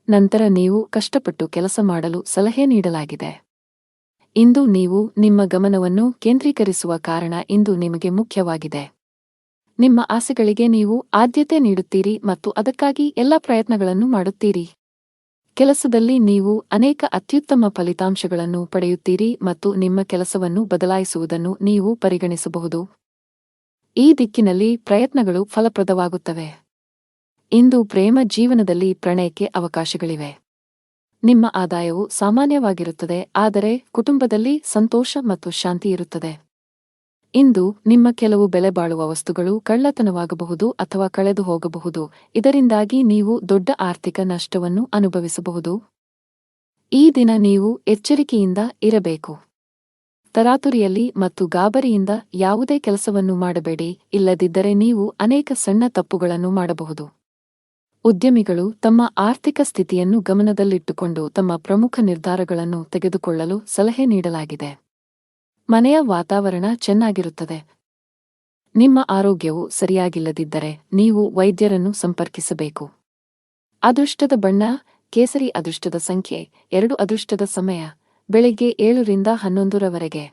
ನಂತರ ನೀವು ಕಷ್ಟಪಟ್ಟು ಕೆಲಸ ಮಾಡಲು ಸಲಹೆ ನೀಡಲಾಗಿದೆ. ಇಂದು ನೀವು ನಿಮ್ಮ ಗಮನವನ್ನು ಕೇಂದ್ರೀಕರಿಸುವ ಕಾರಣ ಇಂದು ನಿಮಗೆ ಮುಖ್ಯವಾಗಿದೆ. ನಿಮ್ಮ ಆಸೆಗಳಿಗೆ ನೀವು ಆದ್ಯತೆ ನೀಡುತ್ತೀರಿ ಮತ್ತು ಅದಕ್ಕಾಗಿ ಎಲ್ಲ ಪ್ರಯತ್ನಗಳನ್ನು ಮಾಡುತ್ತೀರಿ. ಕೆಲಸದಲ್ಲಿ ನೀವು ಅನೇಕ ಅತ್ಯುತ್ತಮ ಫಲಿತಾಂಶಗಳನ್ನು ಪಡೆಯುತ್ತೀರಿ ಮತ್ತು ನಿಮ್ಮ ಕೆಲಸವನ್ನು ಬದಲಾಯಿಸುವುದನ್ನು ನೀವು ಪರಿಗಣಿಸಬಹುದು. ಈ ದಿಕ್ಕಿನಲ್ಲಿ ಪ್ರಯತ್ನಗಳು ಫಲಪ್ರದವಾಗುತ್ತವೆ. ಇಂದು ಪ್ರೇಮ ಜೀವನದಲ್ಲಿ ಪ್ರಣಯಕ್ಕೆ ಅವಕಾಶಗಳಿವೆ. ನಿಮ್ಮ ಆದಾಯವು ಸಾಮಾನ್ಯವಾಗಿರುತ್ತದೆ, ಆದರೆ ಕುಟುಂಬದಲ್ಲಿ ಸಂತೋಷ ಮತ್ತು ಶಾಂತಿ ಇರುತ್ತದೆ. ಇಂದು ನಿಮ್ಮ ಕೆಲವು ಬೆಲೆಬಾಳುವ ವಸ್ತುಗಳು ಕಳ್ಳತನವಾಗಬಹುದು ಅಥವಾ ಕಳೆದು ಹೋಗಬಹುದು, ಇದರಿಂದಾಗಿ ನೀವು ದೊಡ್ಡ ಆರ್ಥಿಕ ನಷ್ಟವನ್ನು ಅನುಭವಿಸಬಹುದು. ಈ ದಿನ ನೀವು ಎಚ್ಚರಿಕೆಯಿಂದ ಇರಬೇಕು. ತರಾತುರಿಯಲ್ಲಿ ಮತ್ತು ಗಾಬರಿಯಿಂದ ಯಾವುದೇ ಕೆಲಸವನ್ನು ಮಾಡಬೇಡಿ, ಇಲ್ಲದಿದ್ದರೆ ನೀವು ಅನೇಕ ಸಣ್ಣ ತಪ್ಪುಗಳನ್ನು ಮಾಡಬಹುದು. ಉದ್ಯಮಿಗಳು ತಮ್ಮ ಆರ್ಥಿಕ ಸ್ಥಿತಿಯನ್ನು ಗಮನದಲ್ಲಿಟ್ಟುಕೊಂಡು ತಮ್ಮ ಪ್ರಮುಖ ನಿರ್ಧಾರಗಳನ್ನು ತೆಗೆದುಕೊಳ್ಳಲು ಸಲಹೆ ನೀಡಲಾಗಿದೆ. ಮನೆಯ ವಾತಾವರಣ ಚೆನ್ನಾಗಿರುತ್ತದೆ. ನಿಮ್ಮ ಆರೋಗ್ಯವು ಸರಿಯಾಗಿಲ್ಲದಿದ್ದರೆ ನೀವು ವೈದ್ಯರನ್ನು ಸಂಪರ್ಕಿಸಬೇಕು. ಅದೃಷ್ಟದ ಬಣ್ಣ ಕೇಸರಿ. ಅದೃಷ್ಟದ ಸಂಖ್ಯೆ 2. ಅದೃಷ್ಟದ ಸಮಯ ಬೆಳಗ್ಗೆ 7 ರಿಂದ 11 ರವರೆಗೆ.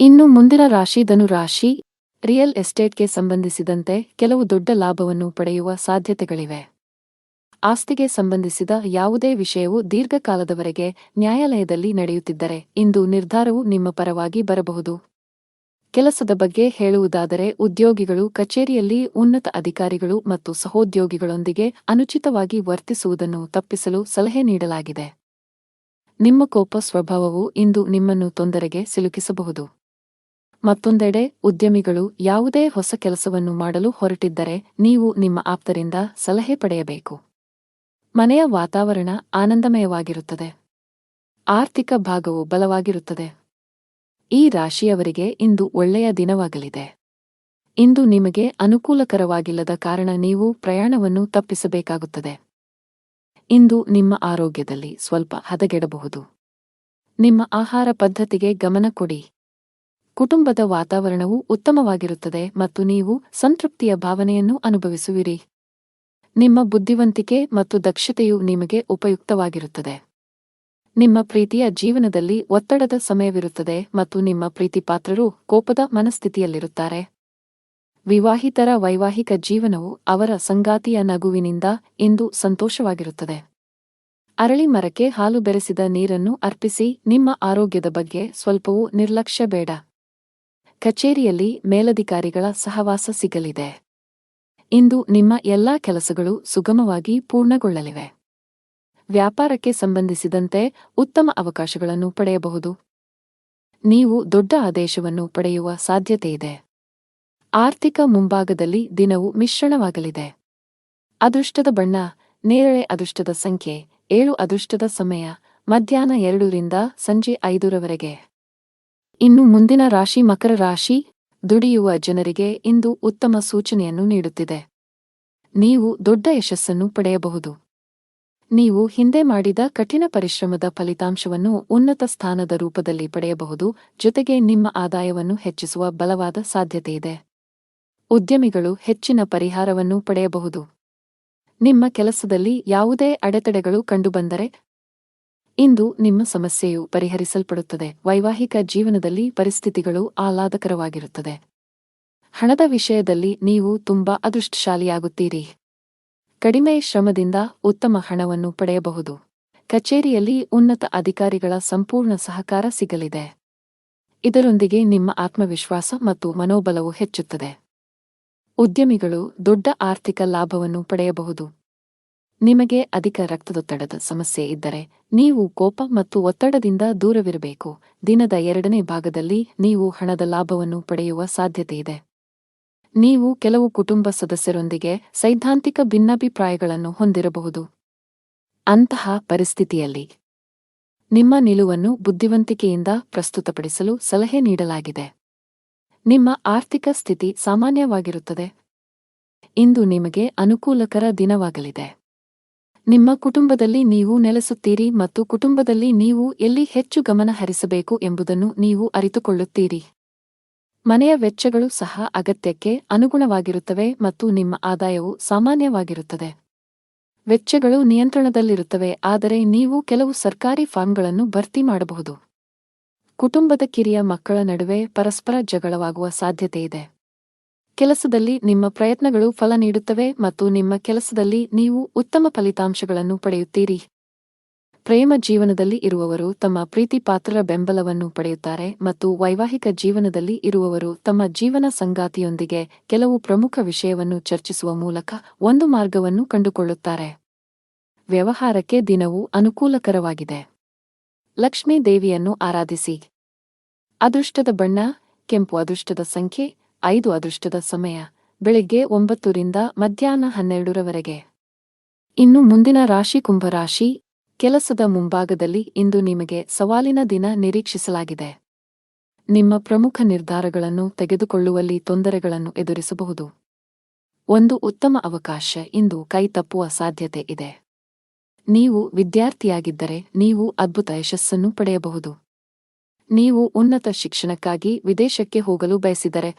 ಇನ್ನು ಮುಂದಿನ ರಾಶಿ ಧನು ರಾಶಿ. ರಿಯಲ್ ಎಸ್ಟೇಟ್ಗೆ ಸಂಬಂಧಿಸಿದಂತೆ ಕೆಲವು ದೊಡ್ಡ ಲಾಭವನ್ನು ಪಡೆಯುವ ಸಾಧ್ಯತೆಗಳಿವೆ. ಆಸ್ತಿಗೆ ಸಂಬಂಧಿಸಿದ ಯಾವುದೇ ವಿಷಯವು ದೀರ್ಘಕಾಲದವರೆಗೆ ನ್ಯಾಯಾಲಯದಲ್ಲಿ ನಡೆಯುತ್ತಿದ್ದರೆ ಇಂದು ನಿರ್ಧಾರವು ನಿಮ್ಮ ಪರವಾಗಿ ಬರಬಹುದು. ಕೆಲಸದ ಬಗ್ಗೆ ಹೇಳುವುದಾದರೆ ಉದ್ಯೋಗಿಗಳು ಕಚೇರಿಯಲ್ಲಿ ಉನ್ನತ ಅಧಿಕಾರಿಗಳು ಮತ್ತು ಸಹೋದ್ಯೋಗಿಗಳೊಂದಿಗೆ ಅನುಚಿತವಾಗಿ ವರ್ತಿಸುವುದನ್ನು ತಪ್ಪಿಸಲು ಸಲಹೆ ನೀಡಲಾಗಿದೆ. ನಿಮ್ಮ ಕೋಪ ಸ್ವಭಾವವು ಇಂದು ನಿಮ್ಮನ್ನು ತೊಂದರೆಗೆ ಸಿಲುಕಿಸಬಹುದು. ಮತ್ತೊಂದೆಡೆ ಉದ್ಯಮಿಗಳು ಯಾವುದೇ ಹೊಸ ಕೆಲಸವನ್ನು ಮಾಡಲು ಹೊರಟಿದ್ದರೆ ನೀವು ನಿಮ್ಮ ಆಪ್ತರಿಂದ ಸಲಹೆ ಪಡೆಯಬೇಕು. ಮನೆಯ ವಾತಾವರಣ ಆನಂದಮಯವಾಗಿರುತ್ತದೆ. ಆರ್ಥಿಕ ಭಾಗವು ಬಲವಾಗಿರುತ್ತದೆ. ಈ ರಾಶಿಯವರಿಗೆ ಇಂದು ಒಳ್ಳೆಯ ದಿನವಾಗಲಿದೆ. ಇಂದು ನಿಮಗೆ ಅನುಕೂಲಕರವಾಗಿಲ್ಲದ ಕಾರಣ ನೀವು ಪ್ರಯಾಣವನ್ನು ತಪ್ಪಿಸಬೇಕಾಗುತ್ತದೆ. ಇಂದು ನಿಮ್ಮ ಆರೋಗ್ಯದಲ್ಲಿ ಸ್ವಲ್ಪ ಹದಗೆಡಬಹುದು. ನಿಮ್ಮ ಆಹಾರ ಪದ್ಧತಿಗೆ ಗಮನ ಕೊಡಿ. ಕುಟುಂಬದ ವಾತಾವರಣವು ಉತ್ತಮವಾಗಿರುತ್ತದೆ ಮತ್ತು ನೀವು ಸಂತೃಪ್ತಿಯ ಭಾವನೆಯನ್ನು ಅನುಭವಿಸುವಿರಿ. ನಿಮ್ಮ ಬುದ್ಧಿವಂತಿಕೆ ಮತ್ತು ದಕ್ಷತೆಯು ನಿಮಗೆ ಉಪಯುಕ್ತವಾಗಿರುತ್ತದೆ. ನಿಮ್ಮ ಪ್ರೀತಿಯ ಜೀವನದಲ್ಲಿ ಒತ್ತಡದ ಸಮಯವಿರುತ್ತದೆ ಮತ್ತು ನಿಮ್ಮ ಪ್ರೀತಿಪಾತ್ರರು ಕೋಪದ ಮನಸ್ಥಿತಿಯಲ್ಲಿರುತ್ತಾರೆ. ವಿವಾಹಿತರ ವೈವಾಹಿಕ ಜೀವನವು ಅವರ ಸಂಗಾತಿಯ ನಗುವಿನಿಂದ ಇಂದು ಸಂತೋಷವಾಗಿರುತ್ತದೆ. ಅರಳಿ ಮರಕ್ಕೆ ಹಾಲು ಬೆರೆಸಿದ ನೀರನ್ನು ಅರ್ಪಿಸಿ. ನಿಮ್ಮ ಆರೋಗ್ಯದ ಬಗ್ಗೆ ಸ್ವಲ್ಪವೂ ನಿರ್ಲಕ್ಷ್ಯ ಬೇಡ. ಕಚೇರಿಯಲ್ಲಿ ಮೇಲಧಿಕಾರಿಗಳ ಸಹವಾಸ ಸಿಗಲಿದೆ. ಇಂದು ನಿಮ್ಮ ಎಲ್ಲಾ ಕೆಲಸಗಳು ಸುಗಮವಾಗಿ ಪೂರ್ಣಗೊಳ್ಳಲಿವೆ. ವ್ಯಾಪಾರಕ್ಕೆ ಸಂಬಂಧಿಸಿದಂತೆ ಉತ್ತಮ ಅವಕಾಶಗಳನ್ನು ಪಡೆಯಬಹುದು. ನೀವು ದೊಡ್ಡ ಆದೇಶವನ್ನು ಪಡೆಯುವ ಸಾಧ್ಯತೆಯಿದೆ. ಆರ್ಥಿಕ ಮುಂಭಾಗದಲ್ಲಿ ದಿನವು ಮಿಶ್ರಣವಾಗಲಿದೆ. ಅದೃಷ್ಟದ ಬಣ್ಣ ನೇರಳೆ. ಅದೃಷ್ಟದ ಸಂಖ್ಯೆ 7. ಅದೃಷ್ಟದ ಸಮಯ ಮಧ್ಯಾಹ್ನ 2 ರಿಂದ ಸಂಜೆ 5 ರವರೆಗೆ. ಇನ್ನು ಮುಂದಿನ ರಾಶಿ ಮಕರ ರಾಶಿ. ದುಡಿಯುವ ಜನರಿಗೆ ಇಂದು ಉತ್ತಮ ಸೂಚನೆಯನ್ನು ನೀಡುತ್ತಿದೆ. ನೀವು ದೊಡ್ಡ ಯಶಸ್ಸನ್ನು ಪಡೆಯಬಹುದು. ನೀವು ಹಿಂದೆ ಮಾಡಿದ ಕಠಿಣ ಪರಿಶ್ರಮದ ಫಲಿತಾಂಶವನ್ನು ಉನ್ನತ ಸ್ಥಾನದ ರೂಪದಲ್ಲಿ ಪಡೆಯಬಹುದು, ಜೊತೆಗೆ ನಿಮ್ಮ ಆದಾಯವನ್ನು ಹೆಚ್ಚಿಸುವ ಬಲವಾದ ಸಾಧ್ಯತೆಯಿದೆ. ಉದ್ಯಮಿಗಳು ಹೆಚ್ಚಿನ ಪರಿಹಾರವನ್ನು ಪಡೆಯಬಹುದು. ನಿಮ್ಮ ಕೆಲಸದಲ್ಲಿ ಯಾವುದೇ ಅಡೆತಡೆಗಳು ಕಂಡುಬಂದರೆ ಇಂದು ನಿಮ್ಮ ಸಮಸ್ಯೆಯು ಪರಿಹರಿಸಲ್ಪಡುತ್ತದೆ. ವೈವಾಹಿಕ ಜೀವನದಲ್ಲಿ ಪರಿಸ್ಥಿತಿಗಳು ಆಹ್ಲಾದಕರವಾಗಿರುತ್ತದೆ. ಹಣದ ವಿಷಯದಲ್ಲಿ ನೀವು ತುಂಬಾ ಅದೃಷ್ಟಶಾಲಿಯಾಗುತ್ತೀರಿ. ಕಡಿಮೆ ಶ್ರಮದಿಂದ ಉತ್ತಮ ಹಣವನ್ನು ಪಡೆಯಬಹುದು. ಕಚೇರಿಯಲ್ಲಿ ಉನ್ನತ ಅಧಿಕಾರಿಗಳ ಸಂಪೂರ್ಣ ಸಹಕಾರ ಸಿಗಲಿದೆ. ಇದರೊಂದಿಗೆ ನಿಮ್ಮ ಆತ್ಮವಿಶ್ವಾಸ ಮತ್ತು ಮನೋಬಲವು ಹೆಚ್ಚುತ್ತದೆ. ಉದ್ಯಮಿಗಳು ದೊಡ್ಡ ಆರ್ಥಿಕ ಲಾಭವನ್ನು ಪಡೆಯಬಹುದು. ನಿಮಗೆ ಅಧಿಕ ರಕ್ತದೊತ್ತಡದ ಸಮಸ್ಯೆ ಇದ್ದರೆ ನೀವು ಕೋಪ ಮತ್ತು ಒತ್ತಡದಿಂದ ದೂರವಿರಬೇಕು. ದಿನದ 2ನೇ ಭಾಗದಲ್ಲಿ ನೀವು ಹಣದ ಲಾಭವನ್ನು ಪಡೆಯುವ ಸಾಧ್ಯತೆಯಿದೆ. ನೀವು ಕೆಲವು ಕುಟುಂಬ ಸದಸ್ಯರೊಂದಿಗೆ ಸೈದ್ಧಾಂತಿಕ ಭಿನ್ನಾಭಿಪ್ರಾಯಗಳನ್ನು ಹೊಂದಿರಬಹುದು. ಅಂತಹ ಪರಿಸ್ಥಿತಿಯಲ್ಲಿ ನಿಮ್ಮ ನಿಲುವನ್ನು ಬುದ್ಧಿವಂತಿಕೆಯಿಂದ ಪ್ರಸ್ತುತಪಡಿಸಲು ಸಲಹೆ ನೀಡಲಾಗಿದೆ. ನಿಮ್ಮ ಆರ್ಥಿಕ ಸ್ಥಿತಿ ಸಾಮಾನ್ಯವಾಗಿರುತ್ತದೆ. ಇಂದು ನಿಮಗೆ ಅನುಕೂಲಕರ ದಿನವಾಗಲಿದೆ. ನಿಮ್ಮ ಕುಟುಂಬದಲ್ಲಿ ನೀವು ನೆಲೆಸುತ್ತೀರಿ ಮತ್ತು ಕುಟುಂಬದಲ್ಲಿ ನೀವು ಎಲ್ಲಿ ಹೆಚ್ಚು ಗಮನ ಹರಿಸಬೇಕು ಎಂಬುದನ್ನು ನೀವು ಅರಿತುಕೊಳ್ಳುತ್ತೀರಿ. ಮನೆಯ ವೆಚ್ಚಗಳು ಸಹ ಅಗತ್ಯಕ್ಕೆ ಅನುಗುಣವಾಗಿರುತ್ತವೆ ಮತ್ತು ನಿಮ್ಮ ಆದಾಯವು ಸಾಮಾನ್ಯವಾಗಿರುತ್ತದೆ. ವೆಚ್ಚಗಳು ನಿಯಂತ್ರಣದಲ್ಲಿರುತ್ತವೆ, ಆದರೆ ನೀವು ಕೆಲವು ಸರ್ಕಾರಿ ಫಾರ್ಮ್ಗಳನ್ನು ಭರ್ತಿ ಮಾಡಬಹುದು. ಕುಟುಂಬದ ಕಿರಿಯ ಮಕ್ಕಳ ನಡುವೆ ಪರಸ್ಪರ ಜಗಳವಾಗುವ ಸಾಧ್ಯತೆಯಿದೆ. ಕೆಲಸದಲ್ಲಿ ನಿಮ್ಮ ಪ್ರಯತ್ನಗಳು ಫಲ ನೀಡುತ್ತವೆ ಮತ್ತು ನಿಮ್ಮ ಕೆಲಸದಲ್ಲಿ ನೀವು ಉತ್ತಮ ಫಲಿತಾಂಶಗಳನ್ನು ಪಡೆಯುತ್ತೀರಿ. ಪ್ರೇಮ ಜೀವನದಲ್ಲಿ ಇರುವವರು ತಮ್ಮ ಪ್ರೀತಿಪಾತ್ರರ ಬೆಂಬಲವನ್ನು ಪಡೆಯುತ್ತಾರೆ ಮತ್ತು ವೈವಾಹಿಕ ಜೀವನದಲ್ಲಿ ಇರುವವರು ತಮ್ಮ ಜೀವನ ಸಂಗಾತಿಯೊಂದಿಗೆ ಕೆಲವು ಪ್ರಮುಖ ವಿಷಯವನ್ನು ಚರ್ಚಿಸುವ ಮೂಲಕ ಒಂದು ಮಾರ್ಗವನ್ನು ಕಂಡುಕೊಳ್ಳುತ್ತಾರೆ. ವ್ಯವಹಾರಕ್ಕೆ ದಿನವು ಅನುಕೂಲಕರವಾಗಿದೆ. ಲಕ್ಷ್ಮೀ ದೇವಿಯನ್ನು ಆರಾಧಿಸಿ. ಅದೃಷ್ಟದ ಬಣ್ಣ ಕೆಂಪು. ಅದೃಷ್ಟದ ಸಂಖ್ಯೆ 5. ಅದೃಷ್ಟದ ಸಮಯ ಬೆಳಿಗ್ಗೆ 9 ರಿಂದ ಮಧ್ಯಾಹ್ನ 12ರವರೆಗೆ. ಇನ್ನು ಮುಂದಿನ ರಾಶಿ ಕುಂಭರಾಶಿ. ಕೆಲಸದ ಮುಂಭಾಗದಲ್ಲಿ ಇಂದು ನಿಮಗೆ ಸವಾಲಿನ ದಿನ ನಿರೀಕ್ಷಿಸಲಾಗಿದೆ. ನಿಮ್ಮ ಪ್ರಮುಖ ನಿರ್ಧಾರಗಳನ್ನು ತೆಗೆದುಕೊಳ್ಳುವಲ್ಲಿ ತೊಂದರೆಗಳನ್ನು ಎದುರಿಸಬಹುದು. ಒಂದು ಉತ್ತಮ ಅವಕಾಶ ಇಂದು ಕೈ ತಪ್ಪುವ ಸಾಧ್ಯತೆ ಇದೆ. ನೀವು ವಿದ್ಯಾರ್ಥಿಯಾಗಿದ್ದರೆ ನೀವು ಅದ್ಭುತ ಯಶಸ್ಸನ್ನು ಪಡೆಯಬಹುದು. ನೀವು ಉನ್ನತ ಶಿಕ್ಷಣಕ್ಕಾಗಿ ವಿದೇಶಕ್ಕೆ ಹೋಗಲು ಬಯಸಿದರೆ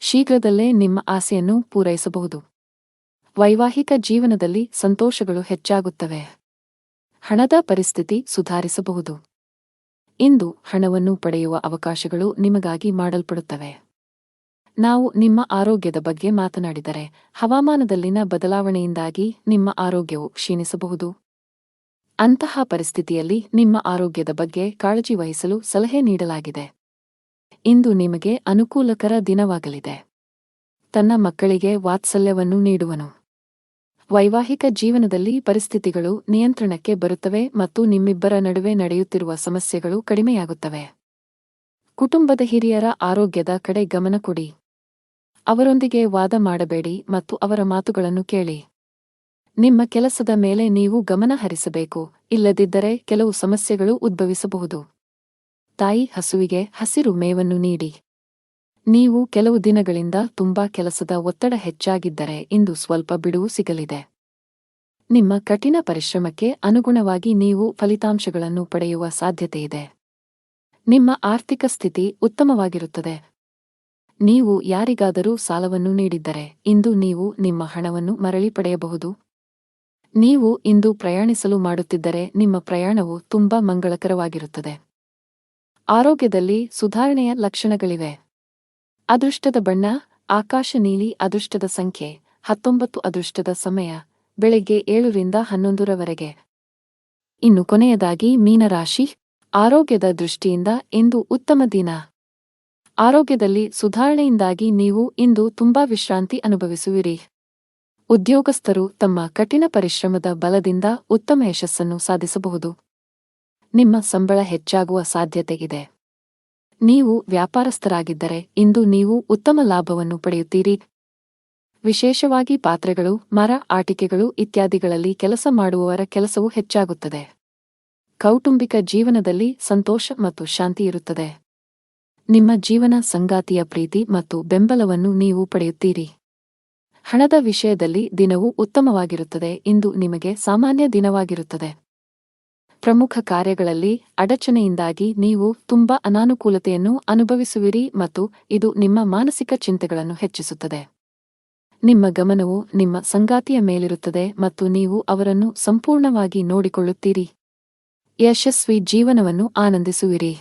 ಶೀಘ್ರದಲ್ಲೇ ನಿಮ್ಮ ಆಸೆಯನ್ನು ಪೂರೈಸಬಹುದು. ವೈವಾಹಿಕ ಜೀವನದಲ್ಲಿ ಸಂತೋಷಗಳು ಹೆಚ್ಚಾಗುತ್ತವೆ. ಹಣದ ಪರಿಸ್ಥಿತಿ ಸುಧಾರಿಸಬಹುದು. ಇಂದು ಹಣವನ್ನು ಪಡೆಯುವ ಅವಕಾಶಗಳು ನಿಮಗಾಗಿ ಮಾಡಲ್ಪಡುತ್ತವೆ. ನಾವು ನಿಮ್ಮ ಆರೋಗ್ಯದ ಬಗ್ಗೆ ಮಾತನಾಡಿದರೆ ಹವಾಮಾನದಲ್ಲಿನ ಬದಲಾವಣೆಯಿಂದಾಗಿ ನಿಮ್ಮ ಆರೋಗ್ಯವು ಕ್ಷೀಣಿಸಬಹುದು. ಅಂತಹ ಪರಿಸ್ಥಿತಿಯಲ್ಲಿ ನಿಮ್ಮ ಆರೋಗ್ಯದ ಬಗ್ಗೆ ಕಾಳಜಿ ವಹಿಸಲು ಸಲಹೆ ನೀಡಲಾಗಿದೆ. ಇಂದು ನಿಮಗೆ ಅನುಕೂಲಕರ ದಿನವಾಗಲಿದೆ. ತನ್ನ ಮಕ್ಕಳಿಗೆ ವಾತ್ಸಲ್ಯವನ್ನು ನೀಡುವನು. ವೈವಾಹಿಕ ಜೀವನದಲ್ಲಿ ಪರಿಸ್ಥಿತಿಗಳು ನಿಯಂತ್ರಣಕ್ಕೆ ಬರುತ್ತವೆ ಮತ್ತು ನಿಮ್ಮಿಬ್ಬರ ನಡುವೆ ನಡೆಯುತ್ತಿರುವ ಸಮಸ್ಯೆಗಳು ಕಡಿಮೆಯಾಗುತ್ತವೆ. ಕುಟುಂಬದ ಹಿರಿಯರ ಆರೋಗ್ಯದ ಕಡೆ ಗಮನ ಕೊಡಿ. ಅವರೊಂದಿಗೆ ವಾದ ಮಾಡಬೇಡಿ ಮತ್ತು ಅವರ ಮಾತುಗಳನ್ನು ಕೇಳಿ. ನಿಮ್ಮ ಕೆಲಸದ ಮೇಲೆ ನೀವು ಗಮನ ಹರಿಸಬೇಕು, ಇಲ್ಲದಿದ್ದರೆ ಕೆಲವು ಸಮಸ್ಯೆಗಳು ಉದ್ಭವಿಸಬಹುದು. ತಾಯಿ ಹಸುವಿಗೆ ಹಸಿರು ಮೇವನ್ನು ನೀಡಿ. ನೀವು ಕೆಲವು ದಿನಗಳಿಂದ ತುಂಬಾ ಕೆಲಸದ ಒತ್ತಡ ಹೆಚ್ಚಾಗಿದ್ದರೆ ಇಂದು ಸ್ವಲ್ಪ ಬಿಡುವು ಸಿಗಲಿದೆ. ನಿಮ್ಮ ಕಠಿಣ ಪರಿಶ್ರಮಕ್ಕೆ ಅನುಗುಣವಾಗಿ ನೀವು ಫಲಿತಾಂಶಗಳನ್ನು ಪಡೆಯುವ ಸಾಧ್ಯತೆಯಿದೆ. ನಿಮ್ಮ ಆರ್ಥಿಕ ಸ್ಥಿತಿ ಉತ್ತಮವಾಗಿರುತ್ತದೆ. ನೀವು ಯಾರಿಗಾದರೂ ಸಾಲವನ್ನು ನೀಡಿದ್ದರೆ ಇಂದು ನೀವು ನಿಮ್ಮ ಹಣವನ್ನು ಮರಳಿ ಪಡೆಯಬಹುದು. ನೀವು ಇಂದು ಪ್ರಯಾಣಿಸಲು ಮಾಡುತ್ತಿದ್ದರೆ ನಿಮ್ಮ ಪ್ರಯಾಣವು ತುಂಬಾ ಮಂಗಳಕರವಾಗಿರುತ್ತದೆ. ಆರೋಗ್ಯದಲ್ಲಿ ಸುಧಾರಣೆಯ ಲಕ್ಷಣಗಳಿವೆ. ಅದೃಷ್ಟದ ಬಣ್ಣ ಆಕಾಶ ನೀಲಿ. ಅದೃಷ್ಟದ ಸಂಖ್ಯೆ 19. ಅದೃಷ್ಟದ ಸಮಯ ಬೆಳಗ್ಗೆ 7 ರಿಂದ 11ರವರೆಗೆ. ಇನ್ನು ಕೊನೆಯದಾಗಿ ಮೀನರಾಶಿ. ಆರೋಗ್ಯದ ದೃಷ್ಟಿಯಿಂದ ಇಂದು ಉತ್ತಮ ದಿನ. ಆರೋಗ್ಯದಲ್ಲಿ ಸುಧಾರಣೆಯಿಂದಾಗಿ ನೀವು ಇಂದು ತುಂಬಾ ವಿಶ್ರಾಂತಿ ಅನುಭವಿಸುವಿರಿ. ಉದ್ಯೋಗಸ್ಥರು ತಮ್ಮ ಕಠಿಣ ಪರಿಶ್ರಮದ ಬಲದಿಂದ ಉತ್ತಮ ಯಶಸ್ಸನ್ನು ಸಾಧಿಸಬಹುದು. ನಿಮ್ಮ ಸಂಬಳ ಹೆಚ್ಚಾಗುವ ಸಾಧ್ಯತೆ ಇದೆ. ನೀವು ವ್ಯಾಪಾರಸ್ಥರಾಗಿದ್ದರೆ ಇಂದು ನೀವು ಉತ್ತಮ ಲಾಭವನ್ನು ಪಡೆಯುತ್ತೀರಿ. ವಿಶೇಷವಾಗಿ ಪಾತ್ರೆಗಳು, ಮರ, ಆಟಿಕೆಗಳು ಇತ್ಯಾದಿಗಳಲ್ಲಿ ಕೆಲಸ ಮಾಡುವವರ ಕೆಲಸವು ಹೆಚ್ಚಾಗುತ್ತದೆ. ಕೌಟುಂಬಿಕ ಜೀವನದಲ್ಲಿ ಸಂತೋಷ ಮತ್ತು ಶಾಂತಿ ಇರುತ್ತದೆ. ನಿಮ್ಮ ಜೀವನ ಸಂಗಾತಿಯ ಪ್ರೀತಿ ಮತ್ತು ಬೆಂಬಲವನ್ನು ನೀವು ಪಡೆಯುತ್ತೀರಿ. ಹಣದ ವಿಷಯದಲ್ಲಿ ದಿನವು ಉತ್ತಮವಾಗಿರುತ್ತದೆ. ಇಂದು ನಿಮಗೆ ಸಾಮಾನ್ಯ ದಿನವಾಗಿರುತ್ತದೆ. ಪ್ರಮುಖ ಕಾರ್ಯಗಳಲ್ಲಿ ಅಡಚಣೆಯಿಂದಾಗಿ ನೀವು ತುಂಬಾ ಅನಾನುಕೂಲತೆಯನ್ನು ಅನುಭವಿಸುವಿರಿ ಮತ್ತು ಇದು ನಿಮ್ಮ ಮಾನಸಿಕ ಚಿಂತೆಗಳನ್ನು ಹೆಚ್ಚಿಸುತ್ತದೆ. ನಿಮ್ಮ ಗಮನವು ನಿಮ್ಮ ಸಂಗಾತಿಯ ಮೇಲಿರುತ್ತದೆ ಮತ್ತು ನೀವು ಅವರನ್ನು ಸಂಪೂರ್ಣವಾಗಿ ನೋಡಿಕೊಳ್ಳುತ್ತೀರಿ. ಯಶಸ್ವಿ ಜೀವನವನ್ನು ಆನಂದಿಸುವಿರಿ.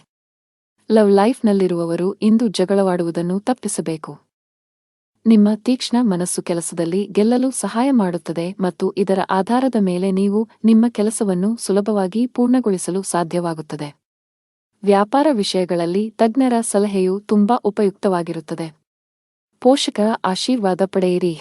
ಲವ್ ಲೈಫ್ನಲ್ಲಿರುವವರು ಇಂದು ಜಗಳವಾಡುವುದನ್ನು ತಪ್ಪಿಸಬೇಕು. ನಿಮ್ಮ ತೀಕ್ಷ್ಣ ಮನಸ್ಸು ಕೆಲಸದಲ್ಲಿ ಗೆಲ್ಲಲು ಸಹಾಯ ಮಾಡುತ್ತದೆ ಮತ್ತು ಇದರ ಆಧಾರದ ಮೇಲೆ ನೀವು ನಿಮ್ಮ ಕೆಲಸವನ್ನು ಸುಲಭವಾಗಿ ಪೂರ್ಣಗೊಳಿಸಲು ಸಾಧ್ಯವಾಗುತ್ತದೆ. ವ್ಯಾಪಾರ ವಿಷಯಗಳಲ್ಲಿ ತಜ್ಞರ ಸಲಹೆಯು ತುಂಬಾ ಉಪಯುಕ್ತವಾಗಿರುತ್ತದೆ. ಪೋಷಕರ ಆಶೀರ್ವಾದ ಪಡೆಯಿರಿ.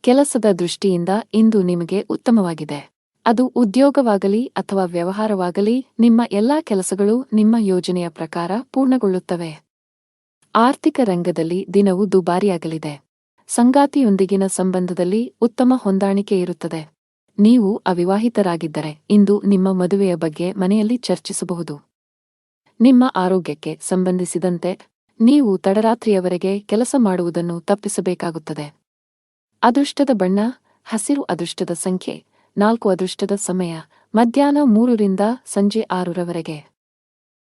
ಕೆಲಸದ ದೃಷ್ಟಿಯಿಂದ ಇಂದು ನಿಮಗೆ ಉತ್ತಮವಾಗಿದೆ. ಅದು ಉದ್ಯೋಗವಾಗಲಿ ಅಥವಾ ವ್ಯವಹಾರವಾಗಲಿ, ನಿಮ್ಮ ಎಲ್ಲಾ ಕೆಲಸಗಳು ನಿಮ್ಮ ಯೋಜನೆಯ ಪ್ರಕಾರ ಪೂರ್ಣಗೊಳ್ಳುತ್ತವೆ. ಆರ್ಥಿಕ ರಂಗದಲ್ಲಿ ದಿನವು ದುಬಾರಿಯಾಗಲಿದೆ. ಸಂಗಾತಿಯೊಂದಿಗಿನ ಸಂಬಂಧದಲ್ಲಿ ಉತ್ತಮ ಹೊಂದಾಣಿಕೆ ಇರುತ್ತದೆ. ನೀವು ಅವಿವಾಹಿತರಾಗಿದ್ದರೆ ಇಂದು ನಿಮ್ಮ ಮದುವೆಯ ಬಗ್ಗೆ ಮನೆಯಲ್ಲಿ ಚರ್ಚಿಸಬಹುದು. ನಿಮ್ಮ ಆರೋಗ್ಯಕ್ಕೆ ಸಂಬಂಧಿಸಿದಂತೆ ನೀವು ತಡರಾತ್ರಿಯವರೆಗೆ ಕೆಲಸ ಮಾಡುವುದನ್ನು ತಪ್ಪಿಸಬೇಕಾಗುತ್ತದೆ. ಅದೃಷ್ಟದ ಬಣ್ಣ ಹಸಿರು. ಅದೃಷ್ಟದ ಸಂಖ್ಯೆ 4. ಅದೃಷ್ಟದ ಸಮಯ ಮಧ್ಯಾಹ್ನ 3 ರಿಂದ ಸಂಜೆ 6 ರವರೆಗೆ.